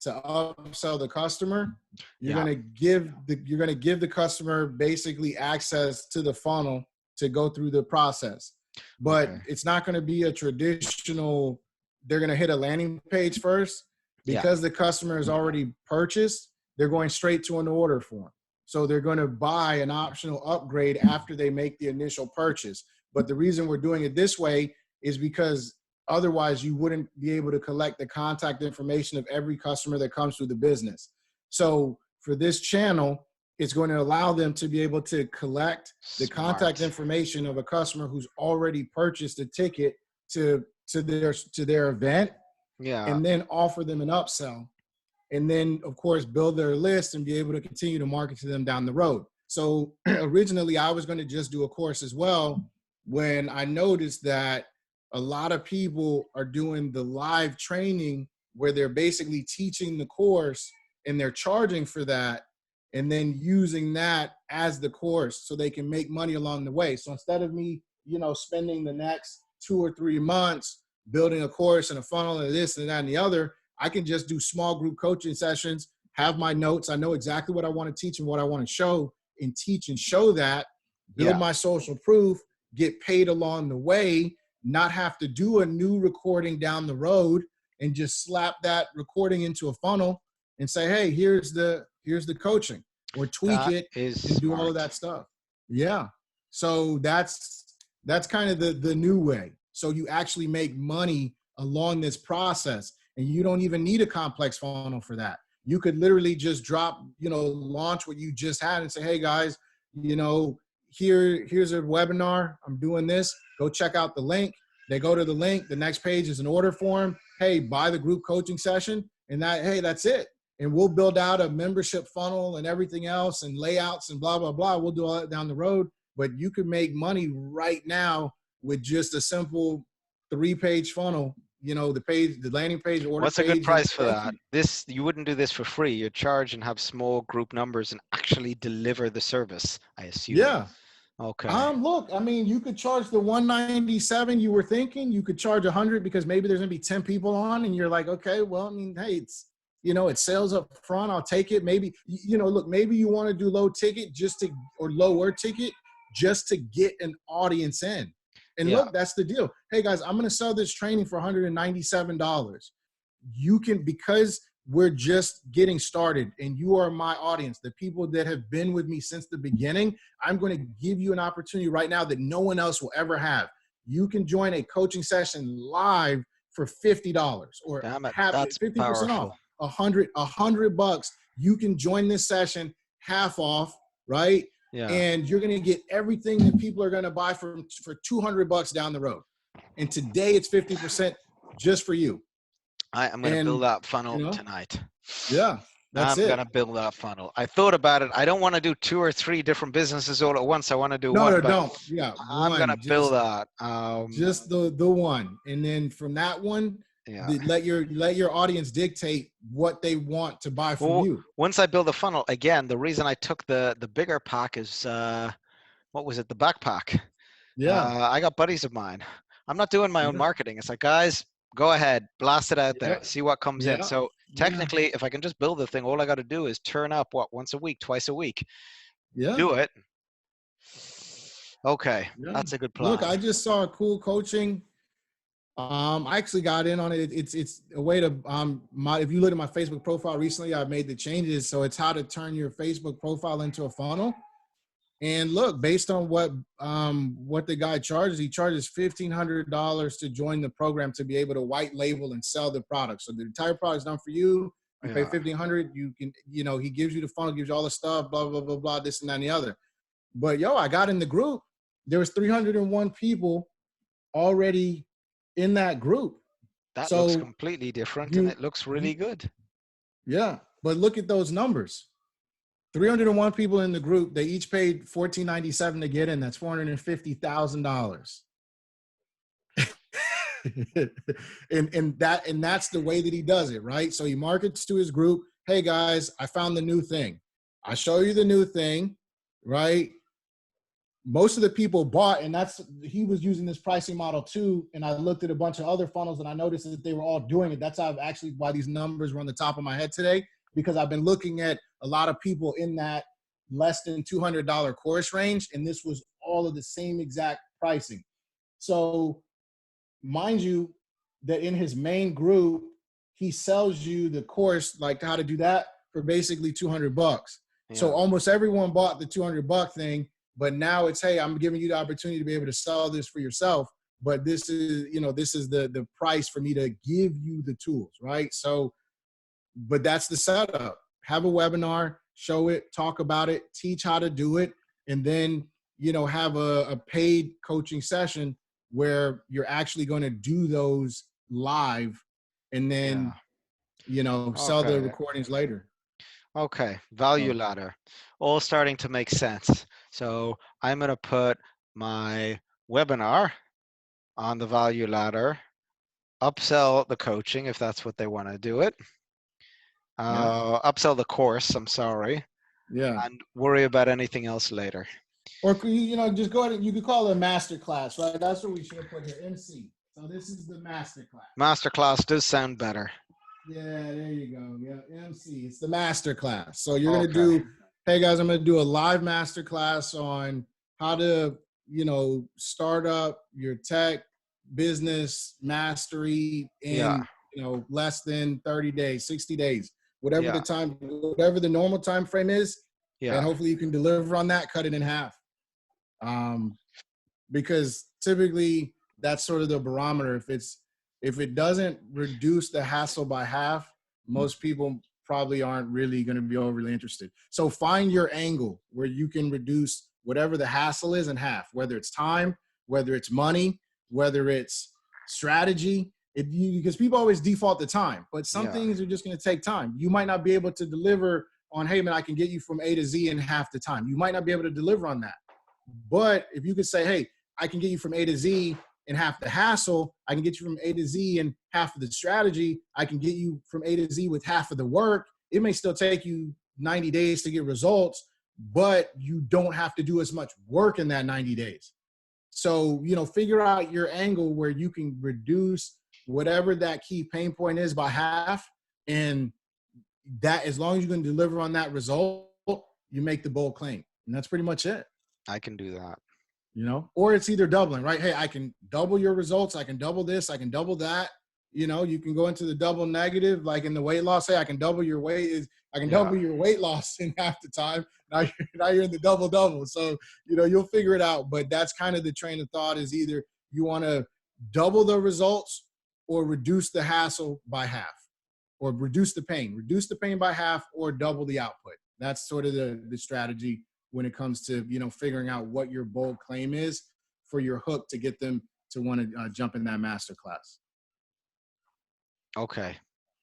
[SPEAKER 1] to upsell the customer, you're
[SPEAKER 2] Yeah.
[SPEAKER 1] going to give the customer basically access to the funnel to go through the process. But
[SPEAKER 2] Okay.
[SPEAKER 1] it's not going to be a traditional, they're going to hit a landing page first
[SPEAKER 2] Yeah.
[SPEAKER 1] because the customer has already purchased. They're going straight to an order form. So they're going to buy an optional upgrade after they make the initial purchase. But the reason we're doing it this way is because otherwise you wouldn't be able to collect the contact information of every customer that comes through the business. So for this channel, it's going to allow them to be able to collect the contact
[SPEAKER 2] Smart.
[SPEAKER 1] information of a customer who's already purchased a ticket to their event,
[SPEAKER 2] Yeah.
[SPEAKER 1] and then offer them an upsell, and then of course build their list and be able to continue to market to them down the road. So originally I was going to just do a course as well, when I noticed that a lot of people are doing the live training where they're basically teaching the course and they're charging for that, and then using that as the course so they can make money along the way. So instead of me, spending the next 2 or 3 months building a course and a funnel and this and that and the other, I can just do small group coaching sessions, have my notes. I know exactly what I want to teach and what I want to show, and teach and show that, build
[SPEAKER 2] Yeah.
[SPEAKER 1] my social proof, get paid along the way, not have to do a new recording down the road, and just slap that recording into a funnel and say, hey, here's the coaching, or tweak
[SPEAKER 2] That
[SPEAKER 1] it
[SPEAKER 2] is
[SPEAKER 1] and do all of
[SPEAKER 2] smart.
[SPEAKER 1] that stuff. Yeah. So that's kind of the new way. So you actually make money along this process, and you don't even need a complex funnel for that. You could literally just drop, launch what you just had and say, hey guys, here's a webinar. I'm doing this. Go check out the link. They go to the link. The next page is an order form. Hey, buy the group coaching session. And that's it. And we'll build out a membership funnel and everything else and layouts and blah, blah, blah. We'll do all that down the road. But you could make money right now with just a simple 3-page funnel. The landing page, order
[SPEAKER 2] What's a good
[SPEAKER 1] page, and
[SPEAKER 2] price for
[SPEAKER 1] thank
[SPEAKER 2] that?
[SPEAKER 1] you.
[SPEAKER 2] You wouldn't do this for free. You'd charge and have small group numbers and actually deliver the service, I assume.
[SPEAKER 1] Yeah.
[SPEAKER 2] Okay.
[SPEAKER 1] Look, I mean, you could charge the 197 you were thinking. You could charge 100 because maybe there's gonna be 10 people on, and you're like, okay, well, I mean, hey, it's sales up front. I'll take it. Maybe, look, maybe you want to do lower ticket just to get an audience in. And
[SPEAKER 2] Yeah.
[SPEAKER 1] look, that's the deal. Hey guys, I'm gonna sell this training for $197. You can, because we're just getting started and you are my audience, the people that have been with me since the beginning, I'm going to give you an opportunity right now that no one else will ever have. You can join a coaching session live for $50, or
[SPEAKER 2] Damn it.
[SPEAKER 1] have
[SPEAKER 2] That's
[SPEAKER 1] 50% off,
[SPEAKER 2] powerful.
[SPEAKER 1] $100. You can join this session half off, right?
[SPEAKER 2] Yeah.
[SPEAKER 1] And you're going to get everything that people are going to buy for $200 down the road. And today it's 50% just for you.
[SPEAKER 2] I'm going to build
[SPEAKER 1] And,
[SPEAKER 2] that funnel tonight.
[SPEAKER 1] yeah, that's
[SPEAKER 2] I'm
[SPEAKER 1] it.
[SPEAKER 2] going to build that funnel. I thought about it. I don't want to do 2 or 3 different businesses all at once. I want to do one,
[SPEAKER 1] No,
[SPEAKER 2] but
[SPEAKER 1] don't. Yeah,
[SPEAKER 2] I'm going to
[SPEAKER 1] one,
[SPEAKER 2] build that.
[SPEAKER 1] just the one. And then from that one,
[SPEAKER 2] Yeah.
[SPEAKER 1] let your audience dictate what they want to buy from
[SPEAKER 2] Well,
[SPEAKER 1] you.
[SPEAKER 2] once I build a funnel, again, the reason I took the bigger pack is, what was it? The backpack.
[SPEAKER 1] Yeah.
[SPEAKER 2] I got buddies of mine. I'm not doing my own
[SPEAKER 1] Yeah.
[SPEAKER 2] marketing. It's like, guys, go ahead, blast it out there,
[SPEAKER 1] Yeah.
[SPEAKER 2] see what comes in.
[SPEAKER 1] Yeah.
[SPEAKER 2] So
[SPEAKER 1] Yeah.
[SPEAKER 2] technically, if I can just build the thing, all I got to do is turn up once a week, twice a week,
[SPEAKER 1] Yeah.
[SPEAKER 2] do it. Okay,
[SPEAKER 1] Yeah.
[SPEAKER 2] that's a good
[SPEAKER 1] Look,
[SPEAKER 2] plan.
[SPEAKER 1] I just saw a cool coaching. I actually got in on it. It's a way to if you look at my Facebook profile recently, I've made the changes. So it's how to turn your Facebook profile into a funnel. And look, based on what the guy charges, he charges $1,500 to join the program to be able to white label and sell the product. So the entire product is done for you. You pay
[SPEAKER 2] Yeah.
[SPEAKER 1] $1,500. You can, he gives you the funnel, gives you all the stuff, blah blah blah blah, this and that and the other. But I got in the group. There was 301 people already in that group.
[SPEAKER 2] That looks
[SPEAKER 1] So
[SPEAKER 2] completely different, and it looks really good.
[SPEAKER 1] Yeah, but look at those numbers. 301 people in the group. They each paid $1,497 to get in. That's $450,000. and that's the way that he does it, right? So he markets to his group. Hey guys, I found the new thing. I show you the new thing, right? most of the people bought, and he was using this pricing model too. And I looked at a bunch of other funnels and I noticed that they were all doing it. That's why these numbers were on the top of my head today, because I've been looking at a lot of people in that less than $200 course range. And this was all of the same exact pricing. So mind you that in his main group, he sells you the course, like how to do that, for basically $200.
[SPEAKER 2] Yeah.
[SPEAKER 1] So almost everyone bought the $200 thing, but now it's, hey, I'm giving you the opportunity to be able to sell this for yourself. But this is, this is the price for me to give you the tools, right? So, but that's the setup. Have a webinar, show it, talk about it, teach how to do it, and then, have a paid coaching session where you're actually going to do those live, and then, sell the recordings later.
[SPEAKER 2] Okay, value ladder, all starting to make sense. So I'm going to put my webinar on the value ladder, upsell the coaching if that's what they want to do it, upsell the course, I'm sorry, and worry about anything else later.
[SPEAKER 1] Or, just go ahead and you could call it a master class, right? That's what we should have put here, MC. So this is the master class.
[SPEAKER 2] Master class does sound better.
[SPEAKER 1] Yeah, there you go. Yeah, MC. It's the master class. So you're going to do, hey guys, I'm going to do a live master class on how to, start up your tech business mastery in, less than 30 days, 60 days, whatever the normal time frame is. Yeah. And hopefully you can deliver on that, cut it in half. Because typically that's sort of the barometer. If it doesn't reduce the hassle by half, most people probably aren't really going to be overly interested. So find your angle where you can reduce whatever the hassle is in half, whether it's time, whether it's money, whether it's strategy, because people always default to time, but some things are just going to take time. You might not be able to deliver on, hey man, I can get you from A to Z in half the time. You might not be able to deliver on that. But if you could say, hey, I can get you from A to Z in half the hassle, I can get you from A to Z in half of the strategy, I can get you from A to Z with half of the work. It may still take you 90 days to get results, but you don't have to do as much work in that 90 days. So, figure out your angle where you can reduce whatever that key pain point is by half. And that, as long as you can deliver on that result, you make the bold claim. And that's pretty much it.
[SPEAKER 2] I can do that.
[SPEAKER 1] Or it's either doubling, right? Hey, I can double your results. I can double this. I can double that. You can go into the double negative, like in the weight loss. Hey, I can double your weight. I can double your weight loss in half the time. Now you're in the double. So, you'll figure it out. But that's kind of the train of thought, is either you want to double the results or reduce the hassle by half, or reduce the pain by half, or double the output. That's sort of the strategy when it comes to, figuring out what your bold claim is for your hook to get them to want to jump in that masterclass.
[SPEAKER 2] Okay.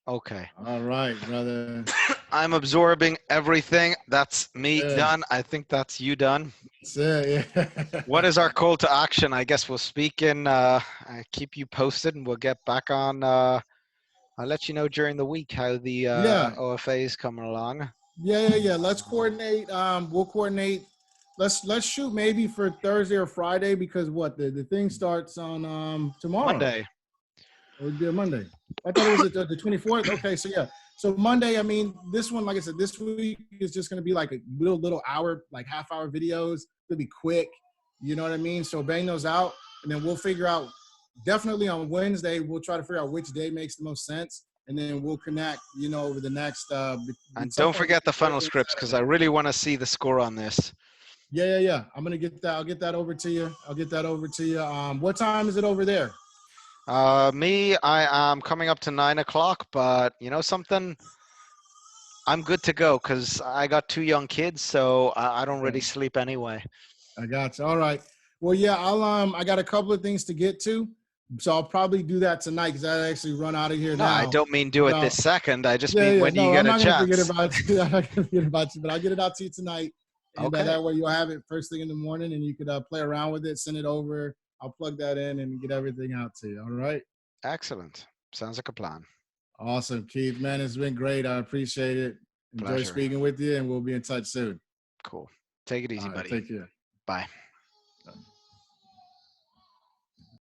[SPEAKER 1] All right, brother.
[SPEAKER 2] I'm absorbing everything. That's me done. I think that's you done.
[SPEAKER 1] That's it, yeah.
[SPEAKER 2] What is our call to action? I guess we'll speak in, I keep you posted, and we'll get back on. I'll let you know during the week how the OFA is coming along.
[SPEAKER 1] Yeah. Let's coordinate. We'll coordinate. Let's shoot maybe for Thursday or Friday, because the thing starts on tomorrow.
[SPEAKER 2] Monday.
[SPEAKER 1] Or Monday. I thought it was the 24th. Okay, so yeah. So Monday, I mean, this one, like I said, this week is just going to be like a little hour, like half-hour videos. It'll be quick. You know what I mean? So bang those out, and then we'll figure out, definitely on Wednesday, we'll try to figure out which day makes the most sense. And then we'll connect, over the next.
[SPEAKER 2] And don't forget the funnel scripts, because I really want to see the score on this.
[SPEAKER 1] Yeah. I'm going to get that. I'll get that over to you. What time is it over there?
[SPEAKER 2] Me, I am coming up to 9 o'clock, but something, I'm good to go because I got 2 young kids, so I don't really sleep anyway.
[SPEAKER 1] I got you. All right. Well, yeah, I got a couple of things to get to, so I'll probably do that tonight because I actually run out of here now.
[SPEAKER 2] I don't mean do it this second. I just mean when you get a chance.
[SPEAKER 1] I'm not going to forget about you, but I'll get it out to you tonight. And that way you'll have it first thing in the morning, and you could play around with it, send it over. I'll plug that in and get everything out to you. All right.
[SPEAKER 2] Excellent. Sounds like a plan.
[SPEAKER 1] Awesome, Keith. Man, it's been great. I appreciate it. Enjoy speaking with you, and we'll be in touch soon.
[SPEAKER 2] Cool. Take it easy, buddy.
[SPEAKER 1] Take care.
[SPEAKER 2] Bye.